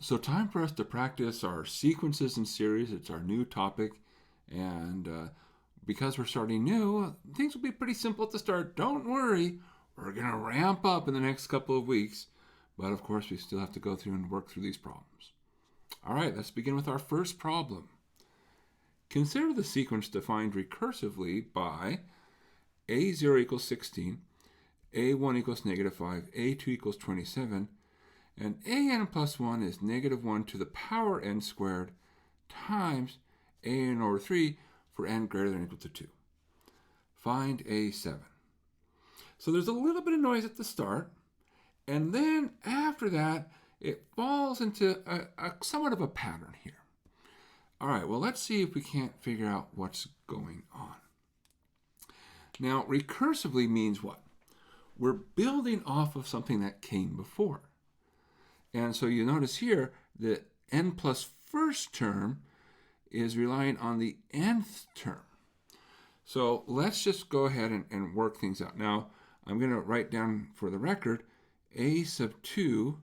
So time for us to practice our sequences in series. It's our new topic. And because we're starting new, things will be pretty simple at the start. Don't worry. We're going to ramp up in the next couple of weeks. But of course, we still have to go through and work through these problems. All right, let's begin with our first problem. Consider the sequence defined recursively by a0 equals 16, a1 equals negative 5, a2 equals 27, and an plus 1 is negative 1 to the power n squared times an over 3 for n greater than or equal to 2. Find a7. So there's a little bit of noise at the start, and then after that, it falls into a somewhat of a pattern here. All right, well, let's see if we can't figure out what's going on. Now, recursively means what? We're building off of something that came before. And so you notice here that n plus first term is relying on the nth term. So let's just go ahead and work things out. Now, I'm going to write down for the record, a sub 2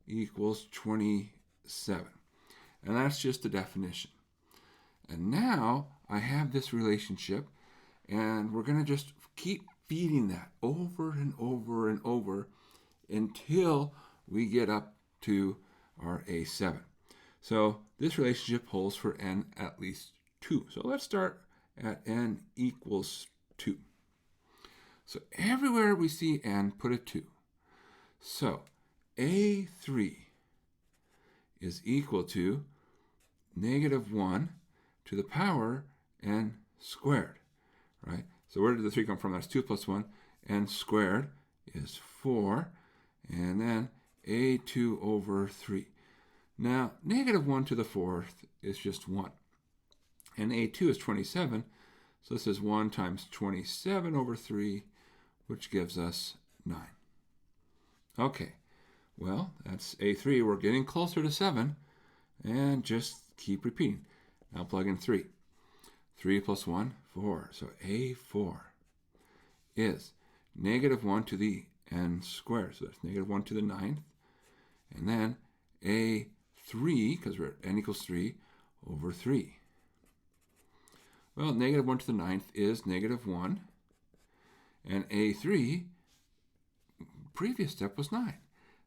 equals 27. And that's just a definition. And now I have this relationship, and we're going to just keep feeding that over and over and over until we get up to our a7. So this relationship holds for n at least 2. So let's start at n equals 2. So everywhere we see n, put a 2. So a3 is equal to negative 1 to the power n squared, right? So where did the 3 come from? That's 2 plus 1. N squared is 4. And then a2 over 3. Now, negative 1 to the 4th is just 1. And a2 is 27. So this is 1 times 27 over 3, which gives us 9. Okay, well, that's a3. We're getting closer to 7. And just keep repeating. Now plug in 3. 3 plus 1, 4. So a4 is negative 1 to the n squared. So that's negative 1 to the 9th. And then a3, because we're at n equals 3, over 3. Well, negative 1 to the 9th is negative 1. And a3, previous step was 9.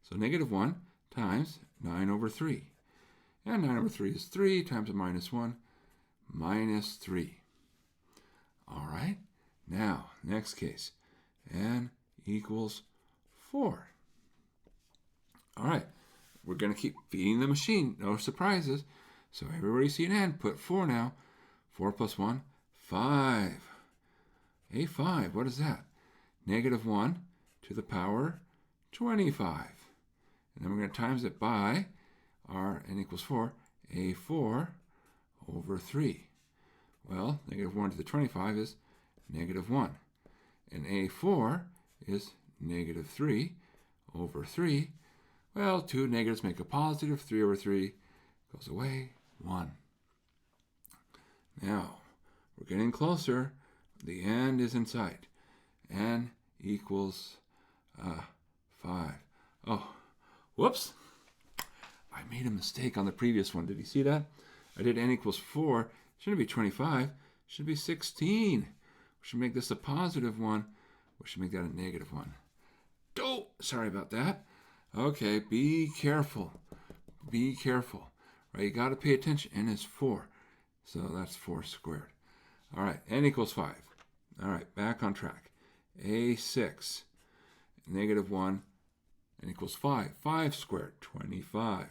So negative 1 times 9 over 3. And 9 over 3 is 3 times a minus 1, minus 3. All right, now, next case, n equals 4. All right, we're going to keep feeding the machine, no surprises. So everywhere you see an n, put 4 now. 4 plus 1, 5. a5, what is that? Negative 1 to the power 25. And then we're going to times it by our n equals 4, a4 over 3. Well, negative 1 to the 25 is negative 1. And a4 is negative 3 over 3. Well, 2 negatives make a positive. 3 over 3 goes away. 1. Now, we're getting closer. The end is in sight. N equals 5. Oh, whoops. I made a mistake on the previous one. Did you see that? I did n equals 4. Shouldn't be 25. It should be 16. We should make this a positive 1. We should make that a negative 1. Oh, sorry about that. Okay, be careful. Be careful. Right, you got to pay attention. N is 4. So that's 4 squared. All right, n equals 5. All right, back on track. a6, negative 1, n equals 5. 5 squared, 25.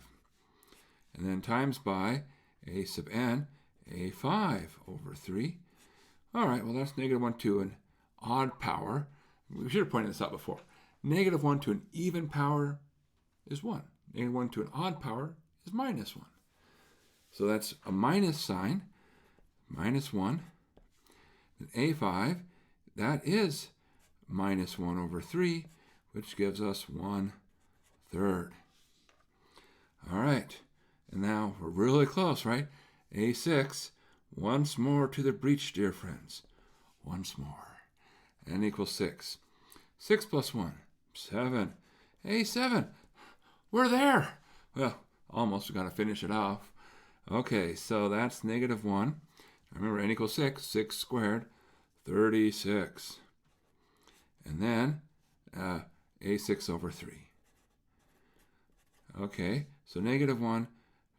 And then times by a sub n, a5 over 3. All right, well, that's negative 1 to an odd power. We should have pointed this out before. Negative 1 to an even power is 1. Negative 1 to an odd power is minus 1. So that's a minus sign, minus 1. And a5, that is minus 1 over 3, which gives us 1/3. All right, and now we're really close, right? a6, once more to the breach, dear friends. Once more. N equals 6. 6 plus 1, 7. a7, we're there. Well, almost got to finish it off. Okay, so that's -1. Remember, n equals 6. 6 squared, 36. And then a6 over 3. Okay, so -1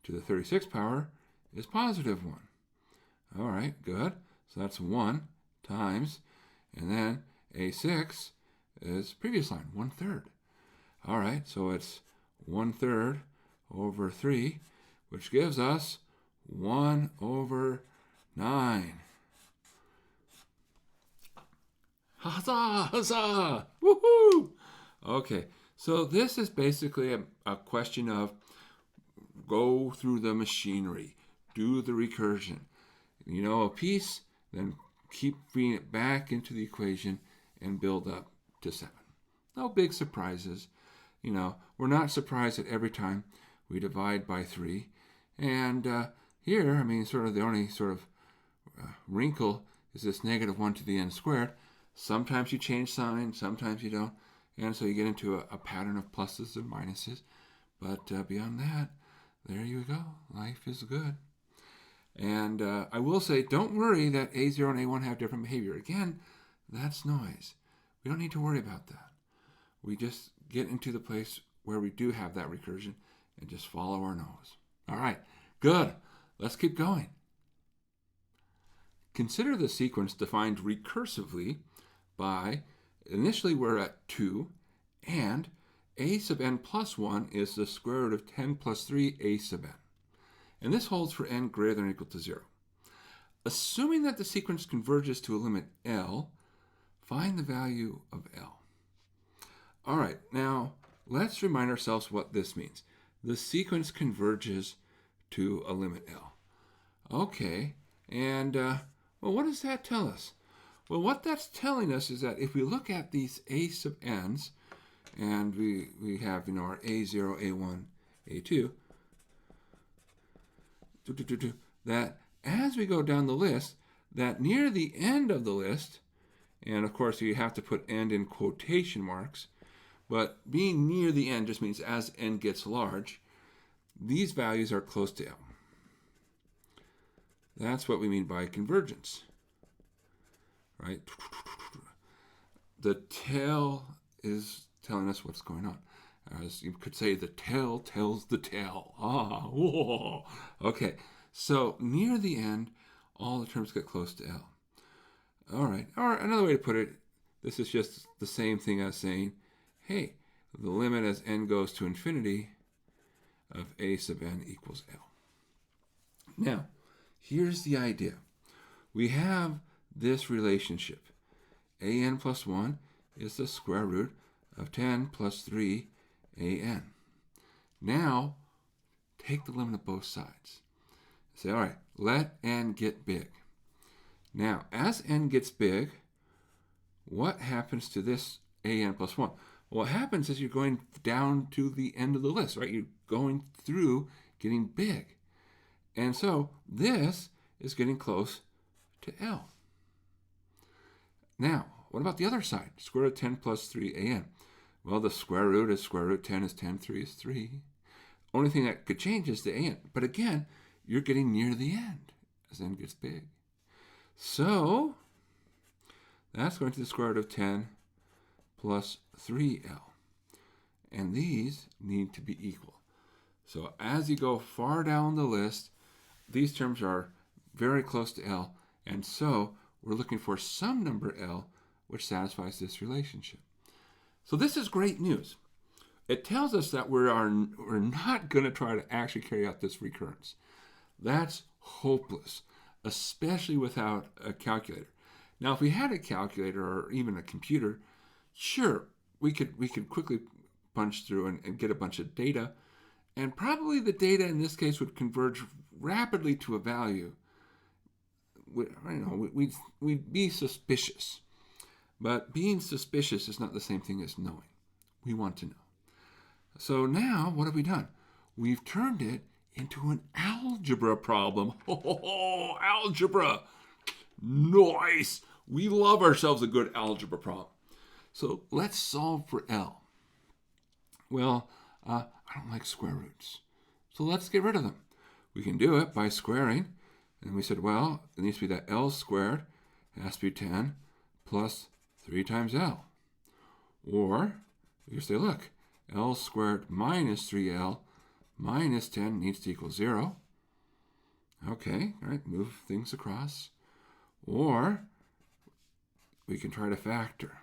to the 36th power is +1. All right, good. So that's 1 times, and then a6 is previous line, 1/3. All right, so it's 1/3 over 3, which gives us 1 over 9. Huzzah! Huzzah! Woohoo! Okay, so this is basically a question of go through the machinery, do the recursion. You know a piece, then keep feeding it back into the equation and build up to 7. No big surprises. You know, we're not surprised that every time we divide by 3. And here, I mean, sort of the only sort of wrinkle is this -1 to the n squared. Sometimes you change sign, sometimes you don't. And so you get into a pattern of pluses and minuses. But beyond that, there you go. Life is good. And I will say, don't worry that A0 and A1 have different behavior. Again, that's noise. We don't need to worry about that. We just get into the place where we do have that recursion and just follow our nose. All right, good. Let's keep going. Consider the sequence defined recursively by, initially we're at 2, and a sub n plus 1 is the square root of 10 plus 3 a sub n. And this holds for n greater than or equal to 0. Assuming that the sequence converges to a limit L, find the value of L. All right, now let's remind ourselves what this means. The sequence converges to a limit L. Okay, and well, what does that tell us? Well, what that's telling us is that if we look at these a sub n's, and we have, you know, our A0, A1, A2, that as we go down the list, that near the end of the list, and of course you have to put end in quotation marks, but being near the end just means as n gets large, these values are close to L. That's what we mean by convergence, right? The tail is telling us what's going on. As you could say, the tail tells the tale. Ah, whoa. Okay, so near the end, all the terms get close to L. All right, or another way to put it, this is just the same thing as saying, hey, the limit as n goes to infinity of a sub n equals L. Now, here's the idea. We have this relationship. an plus 1 is the square root of 10 plus 3 an. Now, take the limit of both sides. Say, all right, let n get big. Now, as n gets big, what happens to this an plus 1? Well, what happens is you're going down to the end of the list, right? You're going through getting big. And so this is getting close to L. Now, what about the other side? Square root of 10 plus 3 an. Well, the square root is square root 10 is 10, 3 is 3. Only thing that could change is the an. But again, you're getting near the end as n gets big. So that's going to the square root of 10 plus 3L. And these need to be equal. So as you go far down the list, these terms are very close to L. And so we're looking for some number L which satisfies this relationship. So this is great news. It tells us that we're not going to try to actually carry out this recurrence. That's hopeless, especially without a calculator. Now, if we had a calculator or even a computer, sure, we could quickly punch through and get a bunch of data, and probably the data in this case would converge rapidly to a value. We'd be suspicious. But being suspicious is not the same thing as knowing. We want to know. So now, what have we done? We've turned it into an algebra problem. Oh, algebra! Nice! We love ourselves a good algebra problem. So let's solve for L. Well, I don't like square roots. So let's get rid of them. We can do it by squaring. And we said, well, it needs to be that L squared has to be 10 plus 3 times L. Or we can say, look, L squared minus 3L minus 10 needs to equal 0. Okay, all right, move things across. Or we can try to factor.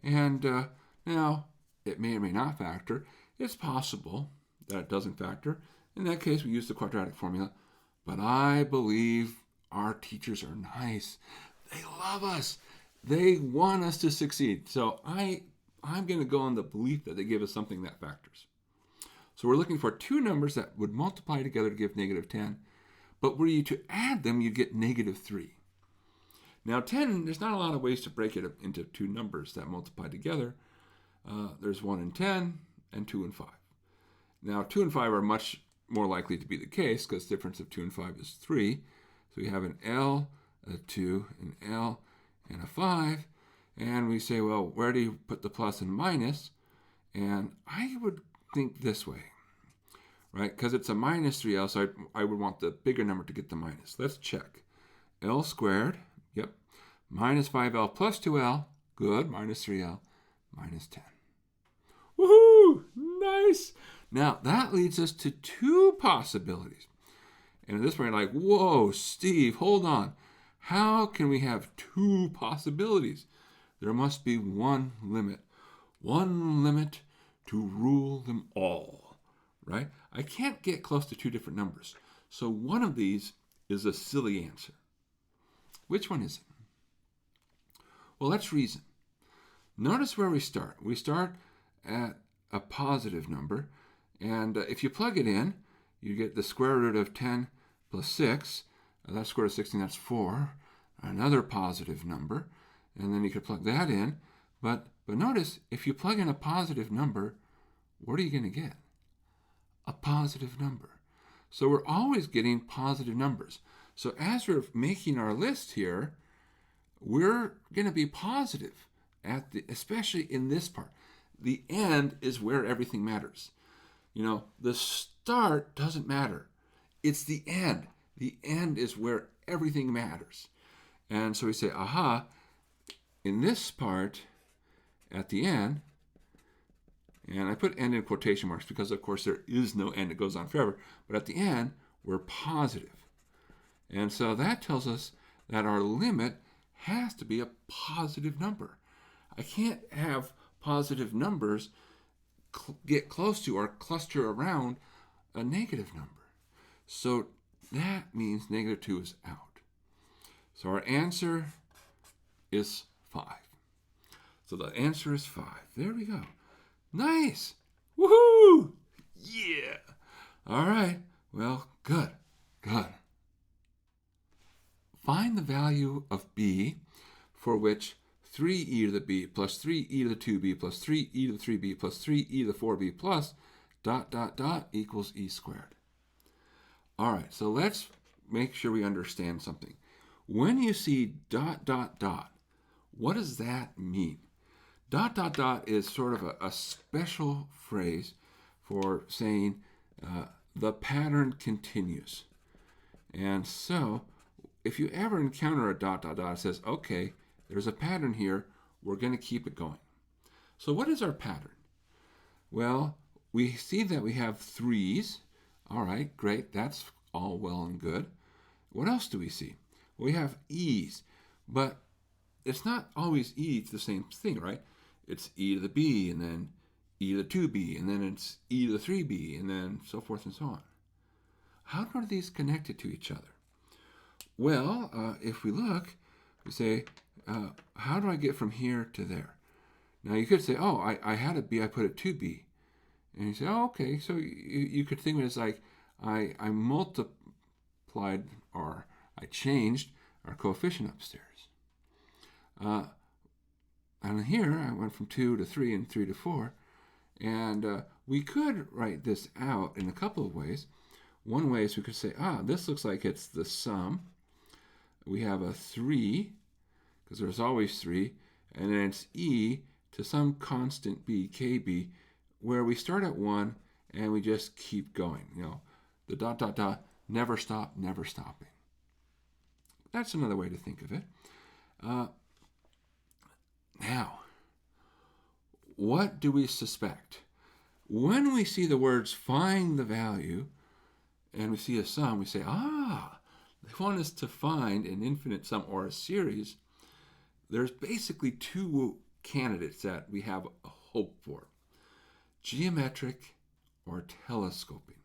And now, it may or may not factor. It's possible that it doesn't factor. In that case, we use the quadratic formula. But I believe our teachers are nice. They love us. They want us to succeed. So I'm going to go on the belief that they give us something that factors. So we're looking for two numbers that would multiply together to give negative 10. But were you to add them, you'd get negative 3. Now 10, there's not a lot of ways to break it up into two numbers that multiply together. There's 1 and 10 and 2 and 5. Now 2 and 5 are much more likely to be the case because the difference of 2 and 5 is 3. So we have an L, a 2, an L, and a 5. And we say, well, where do you put the plus and minus? And I would think this way, right? Because it's a minus 3L, so I would want the bigger number to get the minus. Let's check. L squared, yep, minus 5L plus 2L, good, minus 3L, minus 10. Woohoo! Nice! Now, that leads us to two possibilities. And at this point, you're like, whoa, Steve, hold on. How can we have two possibilities? There must be one limit to rule them all, right? I can't get close to two different numbers. So one of these is a silly answer. Which one is it? Well, let's reason. Notice where we start. We start at a positive number. And if you plug it in, you get the square root of 10 plus 6. That's square root of 16, that's 4. Another positive number. And then you could plug that in. But notice, if you plug in a positive number, what are you going to get? A positive number. So we're always getting positive numbers. So as we're making our list here, we're going to be positive, especially in this part. The end is where everything matters. You know, the start doesn't matter. It's the end. The end is where everything matters. And so we say, aha, in this part, at the end, and I put end in quotation marks because, of course, there is no end. It goes on forever. But at the end, we're positive. And so that tells us that our limit has to be a positive number. I can't have positive numbers get close to or cluster around a negative number. So that means negative 2 is out. So our answer is 5. So the answer is 5. There we go. Nice. Woohoo! Yeah. All right. Well, good. Find the value of b for which 3e to the b plus 3e to the 2b plus 3e to the 3b plus 3e to the 4b plus ... equals e squared. All right, so let's make sure we understand something. When you see ... what does that mean? ... is sort of a special phrase for saying the pattern continues. And so if you ever encounter a ... it says, okay, there's a pattern here. We're going to keep it going. So what is our pattern? Well, we see that we have 3's. All right, great. That's all well and good. What else do we see? We have e's, but it's not always e. It's the same thing, right? It's e to the b, and then e to the 2b, and then it's e to the 3b, and then so forth and so on. How are these connected to each other? Well, if we look, we say, how do I get from here to there? Now you could say, oh, I had a b, I put a 2b. And you say, oh, okay, so you could think of it as like I multiplied or I changed our coefficient upstairs. And here I went from 2 to 3 and 3 to 4. And we could write this out in a couple of ways. One way is we could say, this looks like it's the sum. We have a 3, because there's always 3, and then it's e to some constant b, kb, where we start at 1 and we just keep going. The dot, dot, dot, never stop, never stopping. That's another way to think of it. Now, what do we suspect? When we see the words find the value and we see a sum, we say, they want us to find an infinite sum or a series. There's basically two candidates that we have a hope for: geometric or telescoping.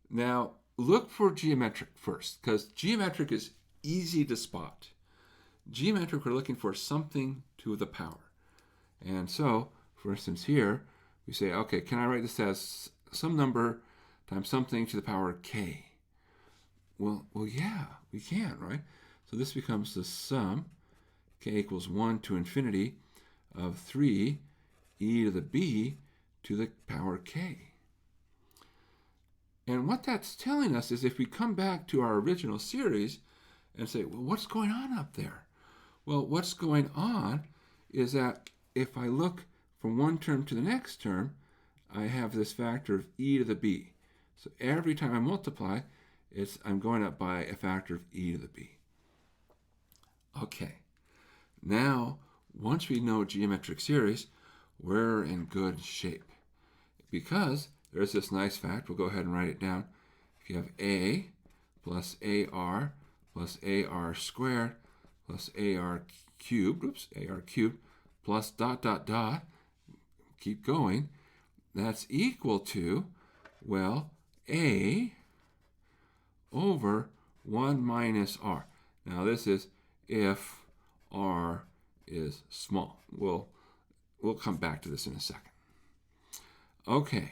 Now, look for geometric first, because geometric is easy to spot. Geometric, we're looking for something to the power. And so, for instance, here, we say, okay, can I write this as some number times something to the power k? Well, yeah, we can, right? So this becomes the sum, k equals 1 to infinity, of 3 e to the b to the power k. And what that's telling us is if we come back to our original series and say, well, what's going on up there? Well, what's going on is that if I look from one term to the next term, I have this factor of e to the b. So every time I multiply, I'm going up by a factor of e to the b. Okay, now once we know geometric series, we're in good shape. Because there's this nice fact, we'll go ahead and write it down. If you have a plus ar plus ar squared plus ar cubed, plus dot, dot, dot, keep going, that's equal to, well, a over 1 minus r. Now this is if r is small. We'll come back to this in a second. Okay,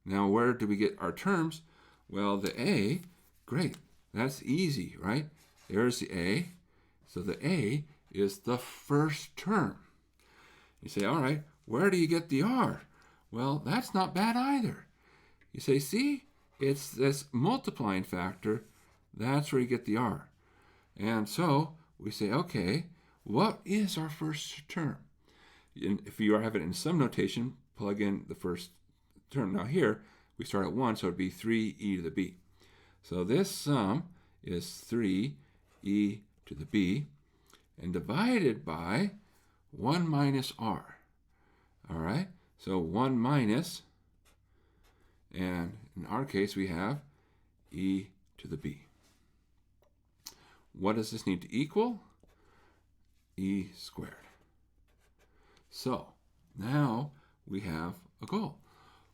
now where do we get our terms? Well, the a, great, that's easy, right? There's the a. So the a is the first term. You say, all right, where do you get the r? Well, that's not bad either. You say, see, it's this multiplying factor. That's where you get the r. And so we say, okay, what is our first term? And if you have it in sum notation, plug in the first term. Now here, we start at 1, so it would be 3e to the b. So this sum is 3e to the b, and divided by 1 minus r. All right, so 1 minus, and in our case we have e to the b. What does this need to equal? E squared. So now we have a goal.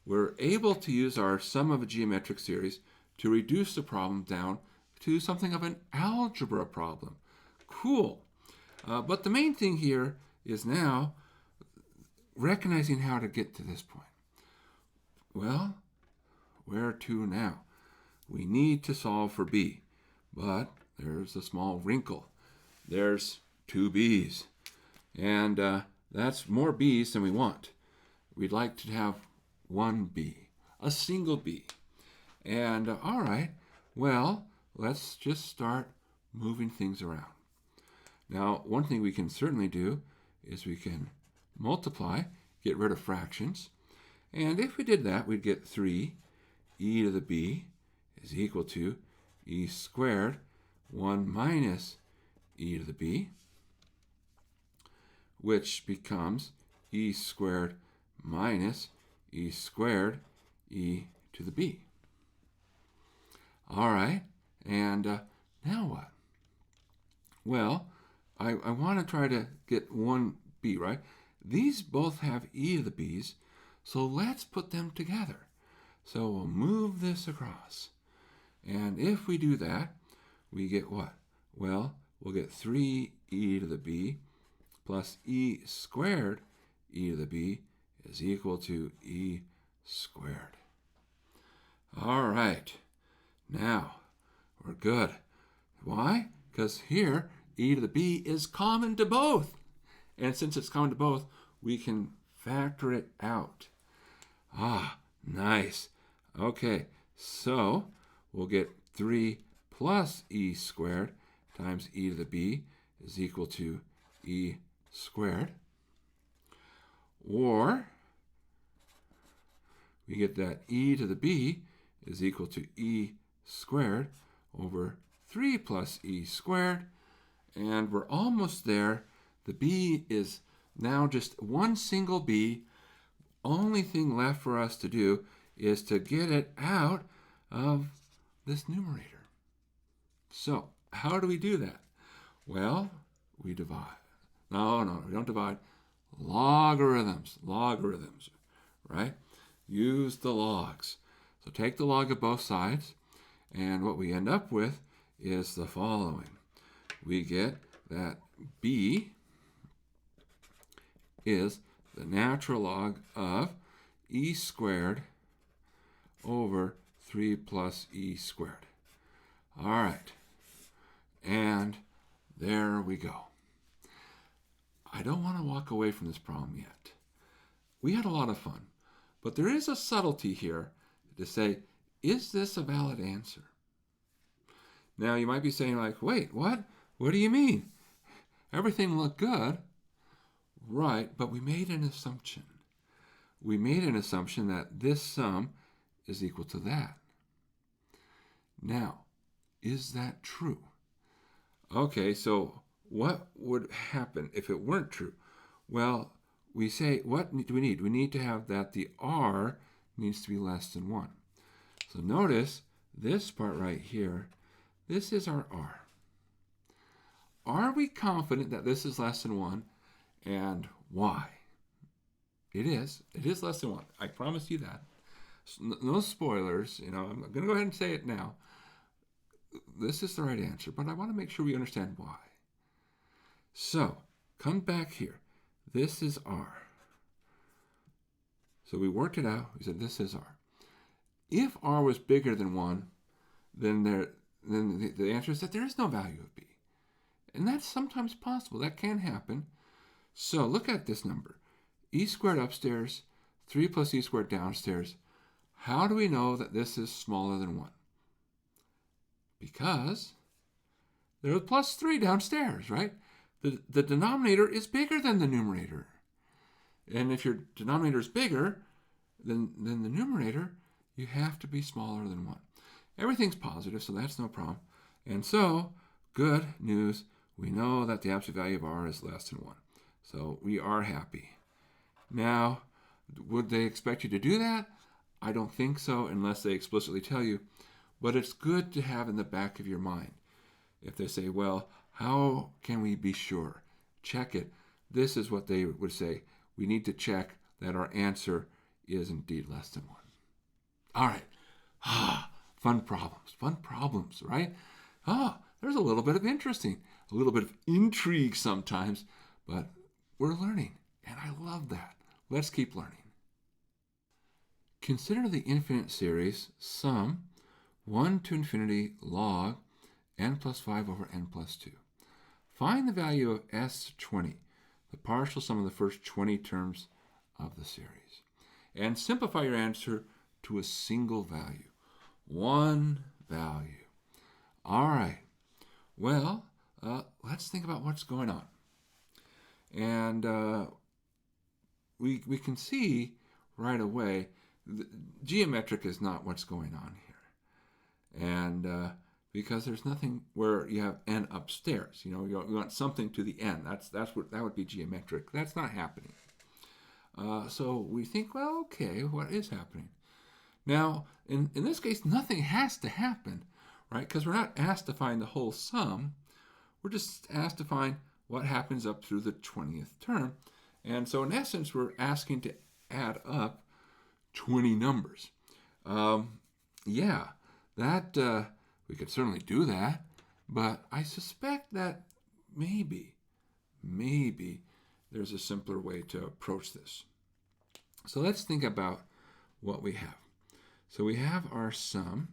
We're able to use our sum of a geometric series to reduce the problem down to something of an algebra problem. Cool. But the main thing here is now recognizing how to get to this point. Well, where to now? We need to solve for b, but there's a small wrinkle. There's 2 b's, and that's more b's than we want. We'd like to have 1 b, a single b. And all right, well, let's just start moving things around. Now, one thing we can certainly do is we can multiply, get rid of fractions. And if we did that, we'd get 3 e to the b is equal to e squared 1 minus e to the b, which becomes e squared minus e squared e to the b. All right, and now what? Well, I want to try to get 1b, right? These both have e to the b's, so let's put them together. So we'll move this across. And if we do that, we get what? Well, we'll get 3e to the b plus e squared e to the b is equal to e squared. All right, now we're good. Why? Because here, e to the b is common to both. And since it's common to both, we can factor it out. Ah, nice. Okay, so we'll get 3 plus e squared times e to the b is equal to e squared. Or we get that e to the b is equal to e squared over 3 plus e squared. And we're almost there. The b is now just one single b. Only thing left for us to do is to get it out of this numerator. So how do we do that? Well, we divide. No, we don't divide. Logarithms, right? Use the logs. So take the log of both sides, and what we end up with is the following. We get that b is the natural log of e squared over 3 plus e squared. All right, and there we go. I don't want to walk away from this problem yet. We had a lot of fun, but there is a subtlety here to say, is this a valid answer? Now, you might be saying like, wait, what? What do you mean? Everything looked good. Right, but we made an assumption. We made an assumption that this sum is equal to that. Now, is that true? Okay, so what would happen if it weren't true? Well, we say, what do we need? We need to have that the r needs to be less than 1. So notice this part right here, this is our r. Are we confident that this is less than 1, and why? It is less than 1. I promise you that. No spoilers, I'm going to go ahead and say it now. This is the right answer, but I want to make sure we understand why. So, come back here. This is r. So we worked it out. We said this is r. If r was bigger than 1, then the answer is that there is no value of b. And that's sometimes possible. That can happen. So look at this number. E squared upstairs, 3 plus e squared downstairs. How do we know that this is smaller than 1? Because there's plus 3 downstairs, right? The denominator is bigger than the numerator. And if your denominator is bigger than the numerator, you have to be smaller than 1. Everything's positive, so that's no problem. And so, good news, we know that the absolute value of r is less than 1. So we are happy. Now, would they expect you to do that? I don't think so, unless they explicitly tell you. But it's good to have in the back of your mind. If they say, well, how can we be sure? Check it. This is what they would say. We need to check that our answer is indeed less than 1. All right. Fun problems, right? There's a little bit of interesting, a little bit of intrigue sometimes, but we're learning, and I love that. Let's keep learning. Consider the infinite series sum 1 to infinity log n plus 5 over n plus 2. Find the value of S20, the partial sum of the first 20 terms of the series, and simplify your answer to a single value. One value. All right. Well, let's think about what's going on. And we can see right away, geometric is not what's going on here. And because there's nothing where you have n upstairs. You want something to the n. That would be geometric. That's not happening. So we think, well, okay, what is happening? Now, in this case, nothing has to happen, right? Because we're not asked to find the whole sum. We're just asked to find what happens up through the 20th term. And so in essence, we're asking to add up 20 numbers. Yeah, that we could certainly do that, but I suspect that maybe there's a simpler way to approach this. So let's think about what we have. So we have our sum,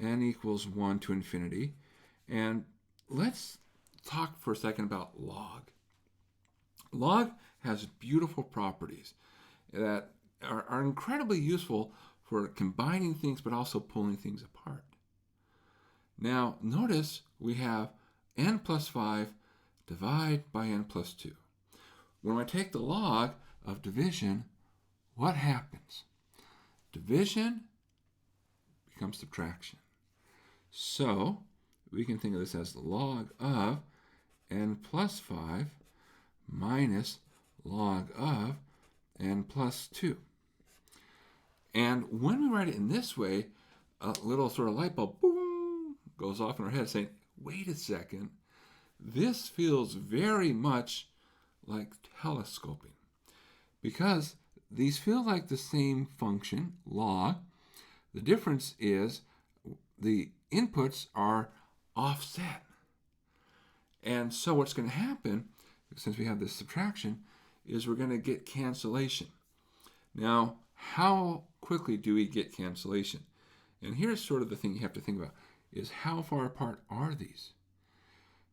n equals 1 to infinity, and let's talk for a second about log. Log has beautiful properties that are incredibly useful for combining things but also pulling things apart. Now, notice we have n plus 5 divide by n plus 2. When I take the log of division, what happens? division becomes subtraction. So we can think of this as log of n plus 5 minus log of n plus 2. And when we write it in this way, a little sort of light bulb boom goes off in our head saying, wait a second, this feels very much like telescoping, because these feel like the same function, log. The difference is the inputs are offset. And so what's going to happen, since we have this subtraction, is we're going to get cancellation. Now, how quickly do we get cancellation? And here's sort of the thing you have to think about, is how far apart are these?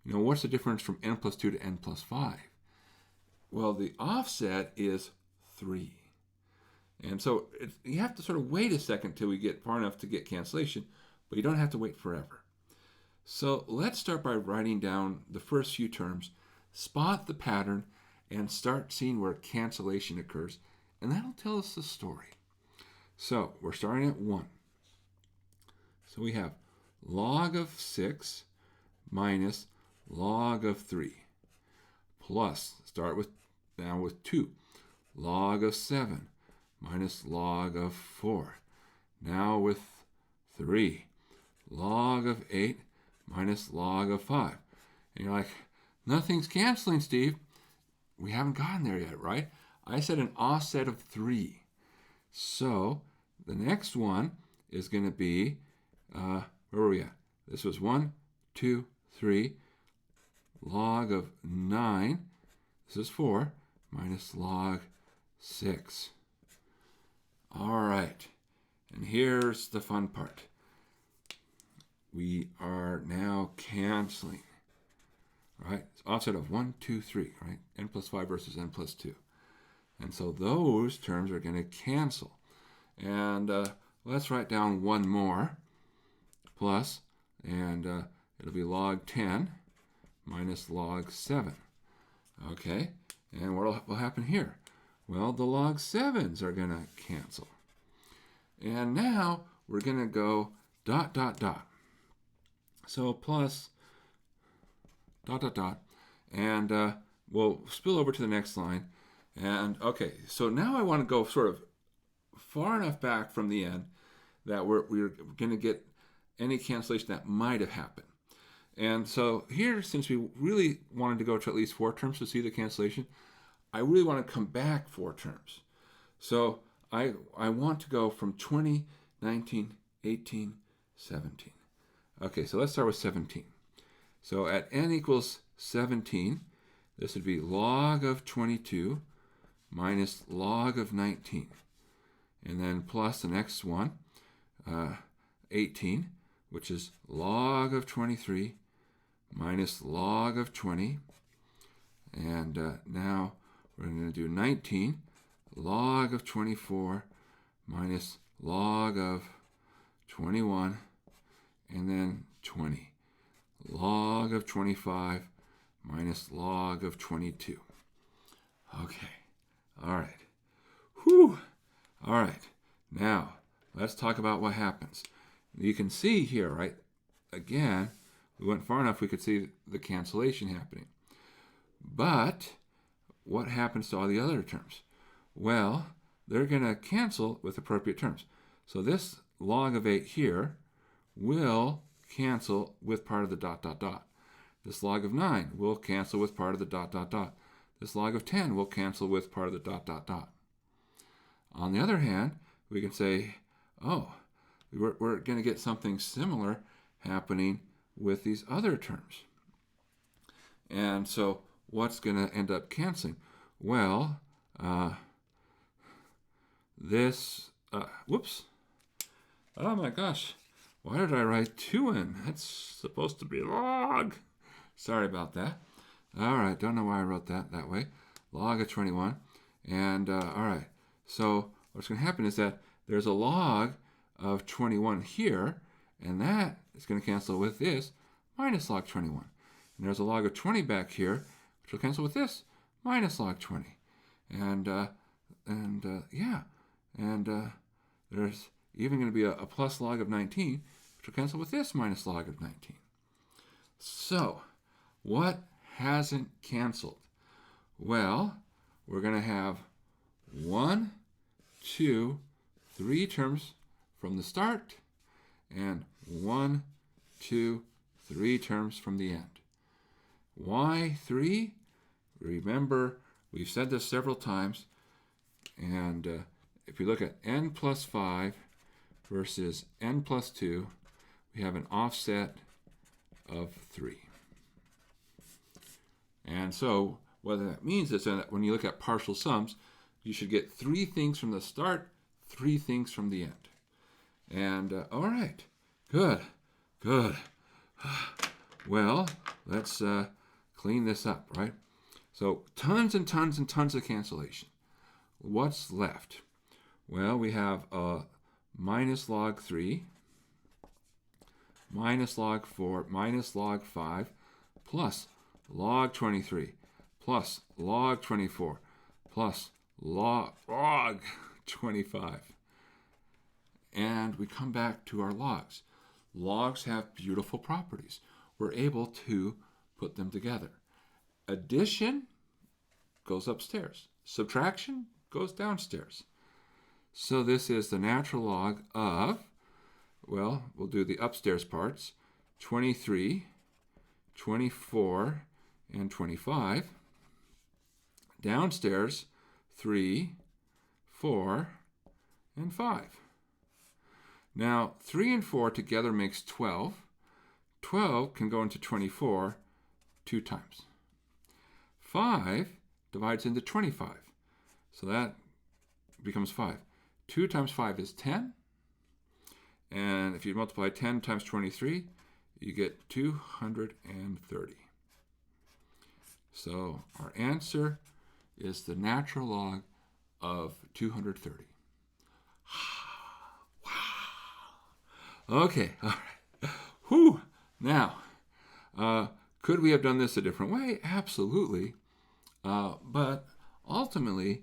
You know, what's the difference from n plus 2 to n plus 5? Well, the offset is 3. And so you have to sort of wait a second till we get far enough to get cancellation, but you don't have to wait forever. So let's start by writing down the first few terms, spot the pattern, and start seeing where cancellation occurs, and that'll tell us the story. So we're starting at 1. So we have log of 6 minus log of 3 plus, start with now with 2, log of 7 minus log of 4. Now with 3, log of 8 minus log of 5. And you're like, nothing's canceling, Steve. We haven't gotten there yet, right? I said an offset of 3. So the next one is going to be, where were we at? This was 1, 2, 3, log of 9. This is 4 minus log 6. All right, and here's the fun part. We are now canceling. All right, it's offset of 1, 2, 3, right? N plus 5 versus n plus 2. And so those terms are going to cancel. And let's write down one more plus, and it'll be log 10 minus log 7. Okay, and what will happen here? Well, the log 7s are going to cancel. And now we're going to go dot, dot, dot. So plus dot, dot, dot. And we'll spill over to the next line. And okay, so now I want to go sort of far enough back from the end that we're going to get any cancellation that might have happened. And so here, since we really wanted to go to at least 4 terms to see the cancellation, I really want to come back 4 terms. So I want to go from 20, 19, 18, 17. Okay, so let's start with 17. So at n equals 17, this would be log of 22 minus log of 19. And then plus the next one, 18, which is log of 23 minus log of 20. And now we're going to do 19, log of 24 minus log of 21, and then 20. Log of 25 minus log of 22. Okay. All right. Whew. All right. Now, let's talk about what happens. You can see here, right? Again, we went far enough we could see the cancellation happening. But what happens to all the other terms? Well, they're going to cancel with appropriate terms. So this log of 8 here will cancel with part of the dot, dot, dot. This log of 9 will cancel with part of the dot, dot, dot. This log of 10 will cancel with part of the dot, dot, dot. On the other hand, we can say, oh, we're going to get something similar happening with these other terms. And so what's going to end up canceling? Well, whoops. Oh my gosh. Why did I write 2n? That's supposed to be log. Sorry about that. All right, don't know why I wrote that way. Log of 21. And all right, so what's going to happen is that there's a log of 21 here, and that is going to cancel with this minus log 21. And there's a log of 20 back here, which will cancel with this minus log 20. And there's even going to be a plus log of 19, which will cancel with this minus log of 19. So, what hasn't canceled? Well, we're going to have 1, 2, 3 terms from the start, and 1, 2, 3 terms from the end. Why 3? Remember, we've said this several times, and if you look at n plus 5 versus n plus 2, we have an offset of 3. And so what that means is that when you look at partial sums, you should get 3 things from the start, 3 things from the end. And all right, good. Well, let's clean this up, right? So tons and tons and tons of cancellation. What's left? Well, we have minus log 3, minus log 4, minus log 5, plus log 23, plus log 24, plus log 25. And we come back to our logs. Logs have beautiful properties. We're able to put them together. Addition goes upstairs. Subtraction goes downstairs. So this is the natural log of, well, we'll do the upstairs parts, 23, 24, and 25. Downstairs, 3, 4, and 5. Now, 3 and 4 together makes 12. 12 can go into 24 2 times. 5 divides into 25. So that becomes 5. 2 times 5 is 10. And if you multiply 10 times 23, you get 230. So our answer is the natural log of 230. Wow. Okay, all right. Whew. Now, could we have done this a different way? Absolutely. But ultimately,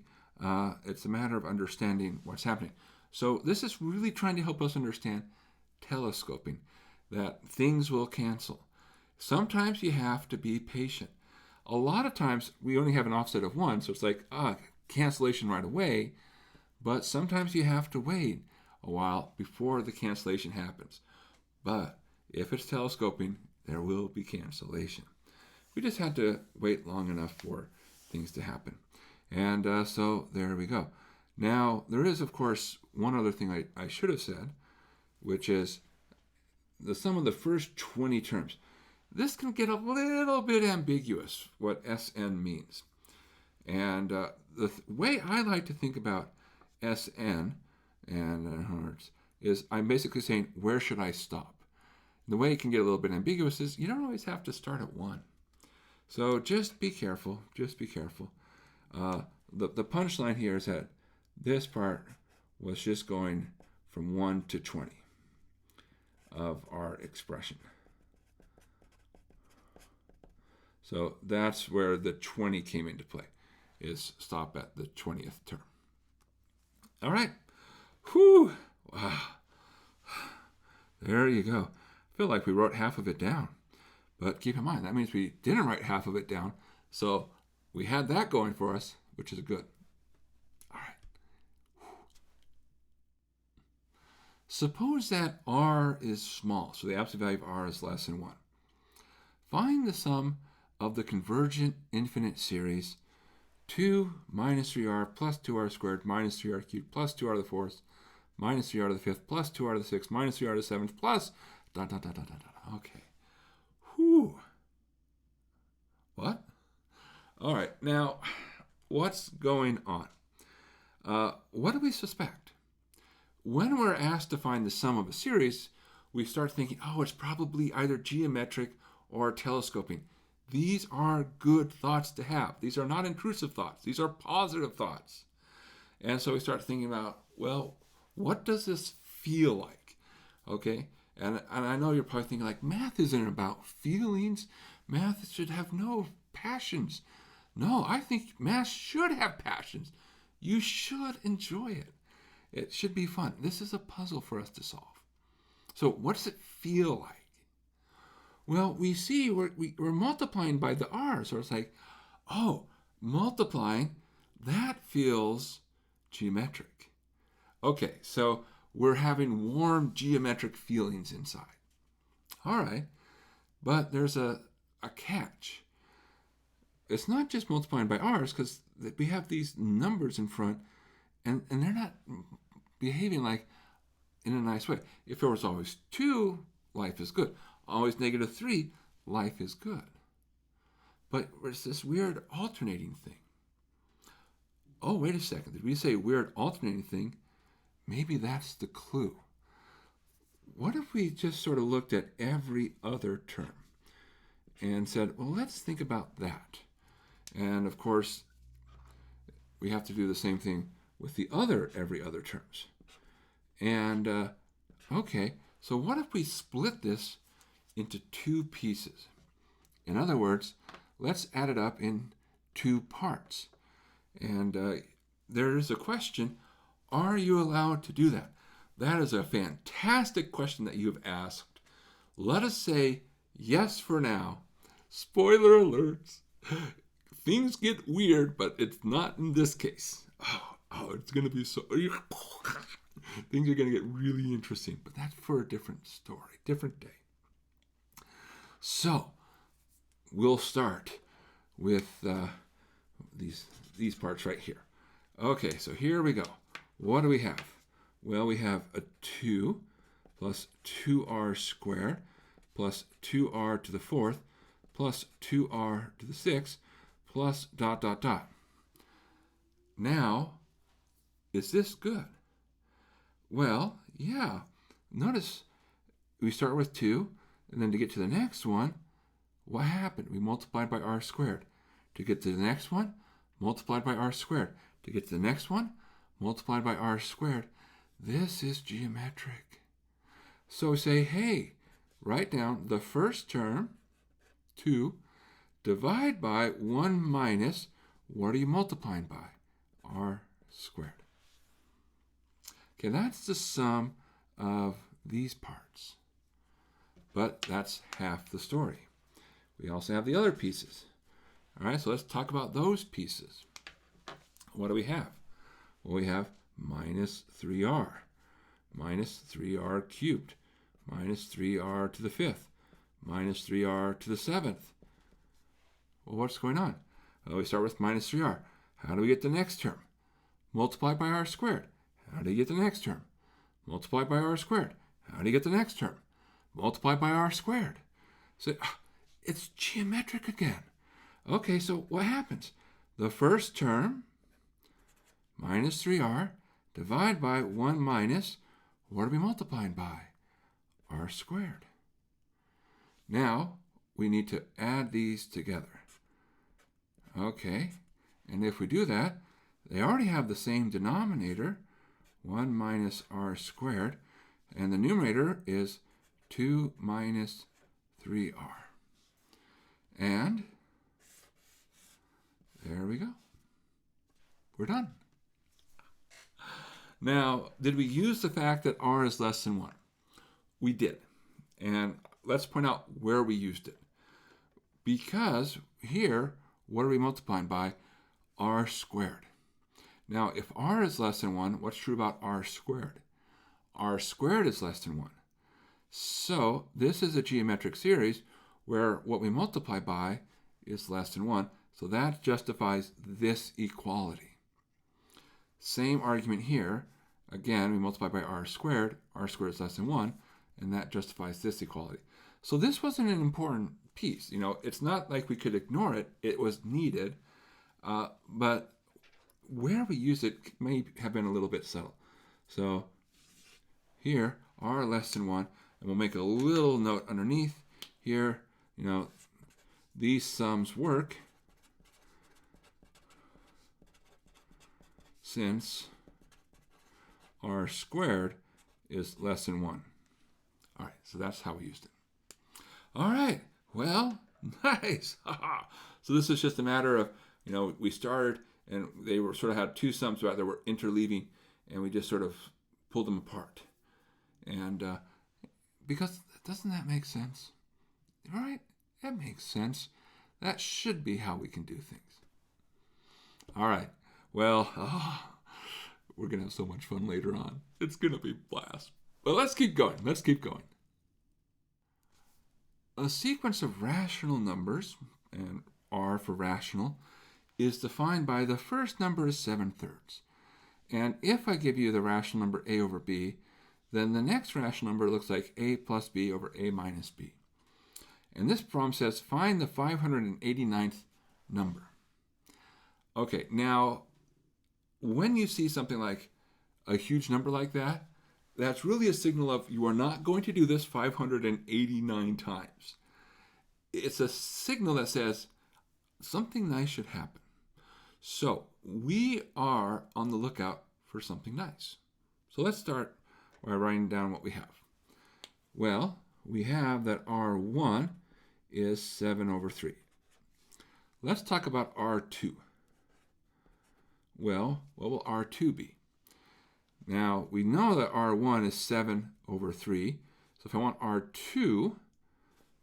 it's a matter of understanding what's happening. So this is really trying to help us understand telescoping, that things will cancel. Sometimes you have to be patient. A lot of times we only have an offset of 1, so it's like, cancellation right away. But sometimes you have to wait a while before the cancellation happens. But if it's telescoping, there will be cancellation. We just had to wait long enough for things to happen. And so there we go. Now, there is, of course, one other thing I should have said, which is the sum of the first 20 terms. This can get a little bit ambiguous, what Sn means. And the way I like to think about Sn and Hertz is I'm basically saying, where should I stop? And the way it can get a little bit ambiguous is you don't always have to start at 1. So just be careful. Just be careful. The punchline here is that this part was just going from 1 to 20 of our expression. So that's where the 20 came into play, is stop at the 20th term. All right. Whew. Wow. There you go. I feel like we wrote half of it down. But keep in mind, that means we didn't write half of it down. So we had that going for us, which is good. All right. Suppose that r is small, so the absolute value of r is less than 1. Find the sum of the convergent infinite series 2 minus 3r plus 2r squared minus 3r cubed plus 2r to the fourth minus 3r to the fifth plus 2r to the sixth minus 3r to the seventh plus ... Okay. Whew. What? All right. Now, what's going on? What do we suspect? When we're asked to find the sum of a series, we start thinking, it's probably either geometric or telescoping. These are good thoughts to have. These are not intrusive thoughts. These are positive thoughts. And so we start thinking about, well, what does this feel like? Okay? And I know you're probably thinking, like, math isn't about feelings. Math should have no passions. No, I think math should have passions. You should enjoy it. It should be fun. This is a puzzle for us to solve. So what does it feel like? Well, we see we're multiplying by the r, so it's like, oh, multiplying, that feels geometric. Okay, so we're having warm geometric feelings inside. All right, but there's a catch. It's not just multiplying by r's, because we have these numbers in front, and they're not behaving like in a nice way. If there was always 2, life is good. Always -3, life is good. But there's this weird alternating thing. Oh, wait a second. Did we say weird alternating thing? Maybe that's the clue. What if we just sort of looked at every other term and said, well, let's think about that. And of course, we have to do the same thing with the every other terms. And okay, so what if we split this into 2 pieces? In other words, let's add it up in 2 parts. And there is a question, are you allowed to do that? That is a fantastic question that you've asked. Let us say yes for now. Spoiler alerts. Things get weird, but it's not in this case. Oh, it's going to be so... Things are going to get really interesting, but that's for a different story, different day. So, we'll start with these parts right here. Okay, so here we go. What do we have? Well, we have a 2 plus 2r squared plus 2r to the 4th plus 2r to the 6th plus ... Now, is this good? Well, yeah. Notice we start with 2, and then to get to the next one, what happened? We multiplied by r squared. To get to the next one, multiplied by r squared. To get to the next one, multiplied by r squared. This is geometric. So say, hey, write down the first term, 2, divide by 1 minus, what are you multiplying by? R squared. Okay, that's the sum of these parts. But that's half the story. We also have the other pieces. All right, so let's talk about those pieces. What do we have? Well, we have minus 3r, minus 3r cubed, minus 3r to the 5th, minus 3r to the 7th. Well, what's going on? Well, we start with minus 3r. How do we get the next term? Multiply by r squared. How do you get the next term? Multiply by r squared. How do you get the next term? Multiply by r squared. So it's geometric again. Okay, so what happens? The first term, minus 3r, divide by 1 minus, what are we multiplying by? R squared. Now, we need to add these together. Okay, and if we do that, they already have the same denominator, 1 minus r squared, and the numerator is 2 minus 3r. And there we go. We're done. Now, did we use the fact that r is less than 1? We did. And let's point out where we used it. Because here, what are we multiplying by? R squared. Now, if r is less than 1, what's true about r squared? R squared is less than 1. So this is a geometric series where what we multiply by is less than 1. So that justifies this equality. Same argument here. Again, we multiply by r squared is less than 1, and that justifies this equality. So this wasn't an important piece. It's not like we could ignore it. It was needed, but where we use it may have been a little bit subtle. So here, r less than 1, and we'll make a little note underneath here. These sums work since r squared is less than 1. All right, so that's how we used it. All right, well, nice. So this is just a matter of, we started and they were sort of had 2 sums that were interleaving, and we just sort of pull them apart. And because doesn't that make sense? Right? That makes sense. That should be how we can do things. All right. Well, we're going to have so much fun later on. It's going to be a blast. But let's keep going. Let's keep going. A sequence of rational numbers, and R for rational, is defined by the first number is 7/3. And if I give you the rational number a over b, then the next rational number looks like a plus b over a minus b. And this problem says find the 589th number. Okay, now when you see something like a huge number like that, that's really a signal of you are not going to do this 589 times. It's a signal that says something nice should happen. So we are on the lookout for something nice. So let's start by writing down what we have. Well, we have that R1 is 7/3. Let's talk about R2. Well, what will R2 be? Now, we know that R1 is 7/3. So if I want R2,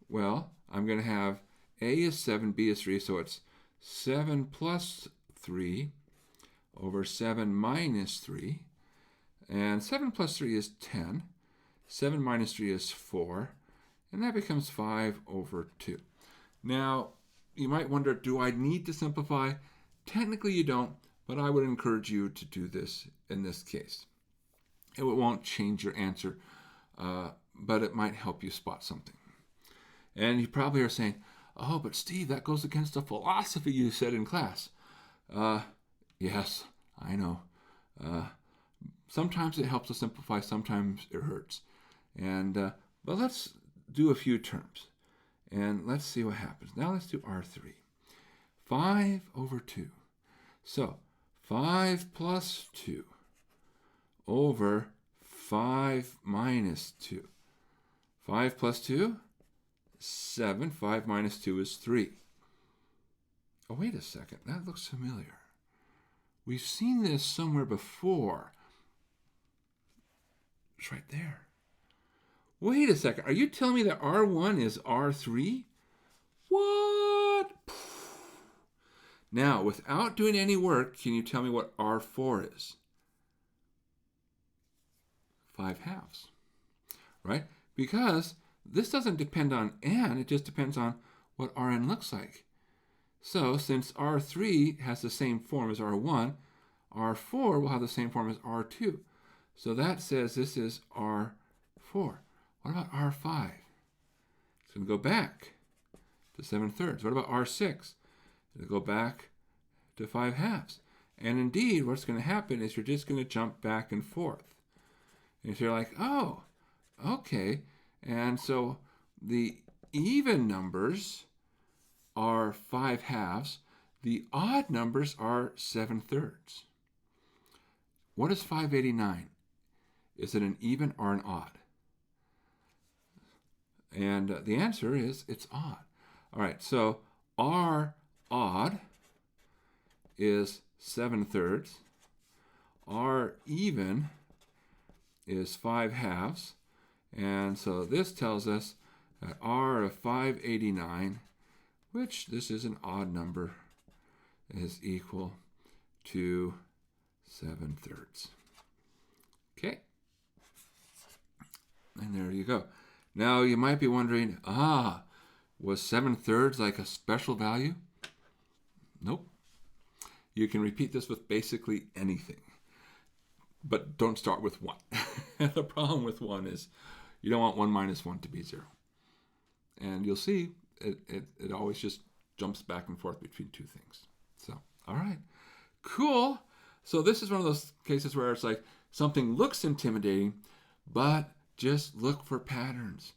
well, I'm going to have A is 7, B is 3. So it's 7 plus 3 over 7 minus 3. And 7 plus 3 is 10. 7 minus 3 is 4. And that becomes 5/2. Now, you might wonder, do I need to simplify? Technically, you don't, but I would encourage you to do this in this case. It won't change your answer, but it might help you spot something. And you probably are saying, oh, but Steve, that goes against the philosophy you said in class. Yes, I know. Sometimes it helps to simplify, sometimes it hurts. But let's do a few terms, and let's see what happens. Now let's do R3. 5/2. So 5 plus 2 over 5 minus 2. 5 plus 2, 7. 5 minus 2 is 3. Oh, wait a second. That looks familiar. We've seen this somewhere before. It's right there. Wait a second. Are you telling me that R1 is R3? What? Now, without doing any work, can you tell me what R4 is? 5/2, right? Because this doesn't depend on n, it just depends on what Rn looks like. So since R3 has the same form as R1, R4 will have the same form as R2. So that says this is R4. What about R5? It's going to go back to 7/3. What about R6? It'll go back to 5/2. And indeed, what's going to happen is you're just going to jump back and forth. And so you're like, oh, okay. And so the even numbers are 5/2. The odd numbers are 7/3. What is 589? Is it an even or an odd? And the answer is it's odd. All right, so R odd is 7/3. R even is 5/2. And so this tells us that R of 589, which this is an odd number, is equal to 7/3. Okay. And there you go. Now you might be wondering, was 7/3 like a special value? Nope. You can repeat this with basically anything, but don't start with 1. The problem with 1 is you don't want 1 minus 1 to be 0. And you'll see it always just jumps back and forth between two things. So, all right, cool. So this is one of those cases where it's like something looks intimidating, but just look for patterns.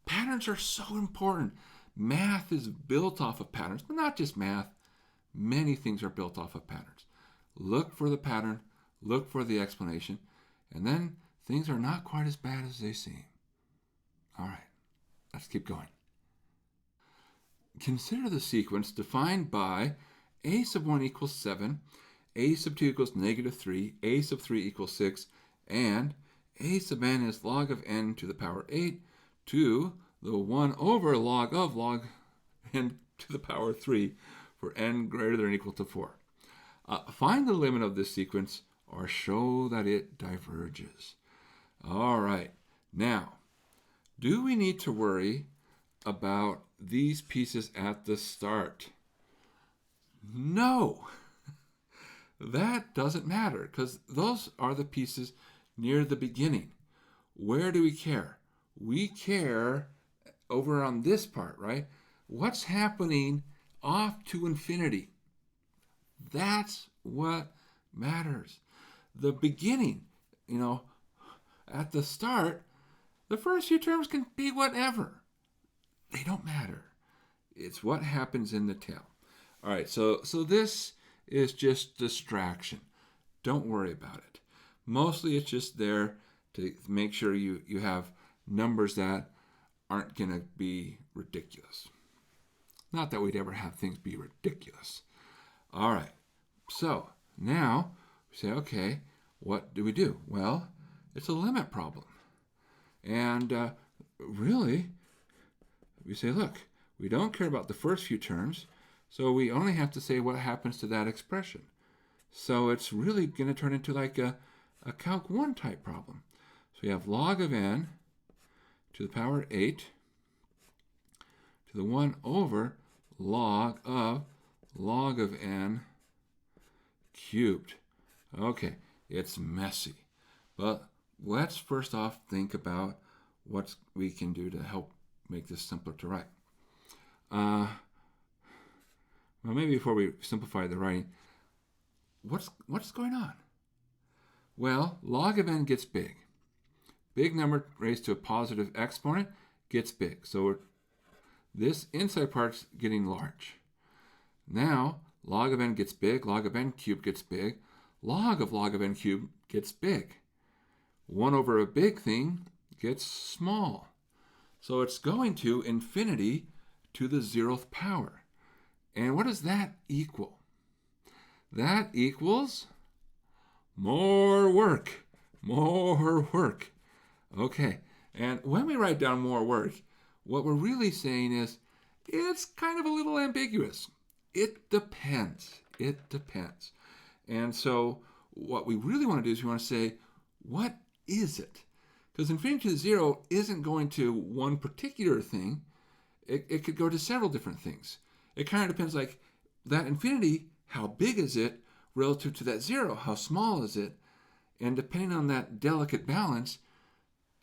Patterns are so important. Math is built off of patterns, but not just math. Many things are built off of patterns. Look for the pattern, look for the explanation, and then things are not quite as bad as they seem. All right, let's keep going. Consider the sequence defined by a sub 1 equals 7, a sub 2 equals negative 3, a sub 3 equals 6, and a sub n is log of n to the power 8 to the 1 over log of log n to the power 3 for n greater than or equal to 4. Find the limit of this sequence or show that it diverges. All right. Now, do we need to worry about these pieces at the start? No. That doesn't matter because those are the pieces near the beginning. Where do we care? We care over on this part, right? What's happening off to infinity? That's what matters. The beginning, at the start, the first few terms can be whatever. They don't matter. It's what happens in the tail. All right, so this is just distraction. Don't worry about it. Mostly it's just there to make sure you have numbers that aren't going to be ridiculous. Not that we'd ever have things be ridiculous. All right, so now we say, okay, what do we do? Well, it's a limit problem. And really, we say, look, we don't care about the first few terms, so we only have to say what happens to that expression. So it's really going to turn into like a Calc 1 type problem. So we have log of n to the power 8 to the 1 over log of n cubed. Okay, it's messy. But let's first off think about what we can do to help make this simpler to write. Well, maybe before we simplify the writing, what's going on? Well, log of n gets big. Big number raised to a positive exponent gets big. So this inside part's getting large. Now, log of n gets big, log of n cubed gets big, log of n cubed gets big. 1 over a big thing gets small. So it's going to infinity to the 0th power. And what does that equal? That equals more work. More work. Okay, and when we write down more work, what we're really saying is it's kind of a little ambiguous. It depends. It depends. And so what we really want to do is we want to say, what is it? Because infinity to 0 isn't going to one particular thing. It could go to several different things. It kind of depends, like that infinity, how big is it relative to that 0? How small is it? And depending on that delicate balance,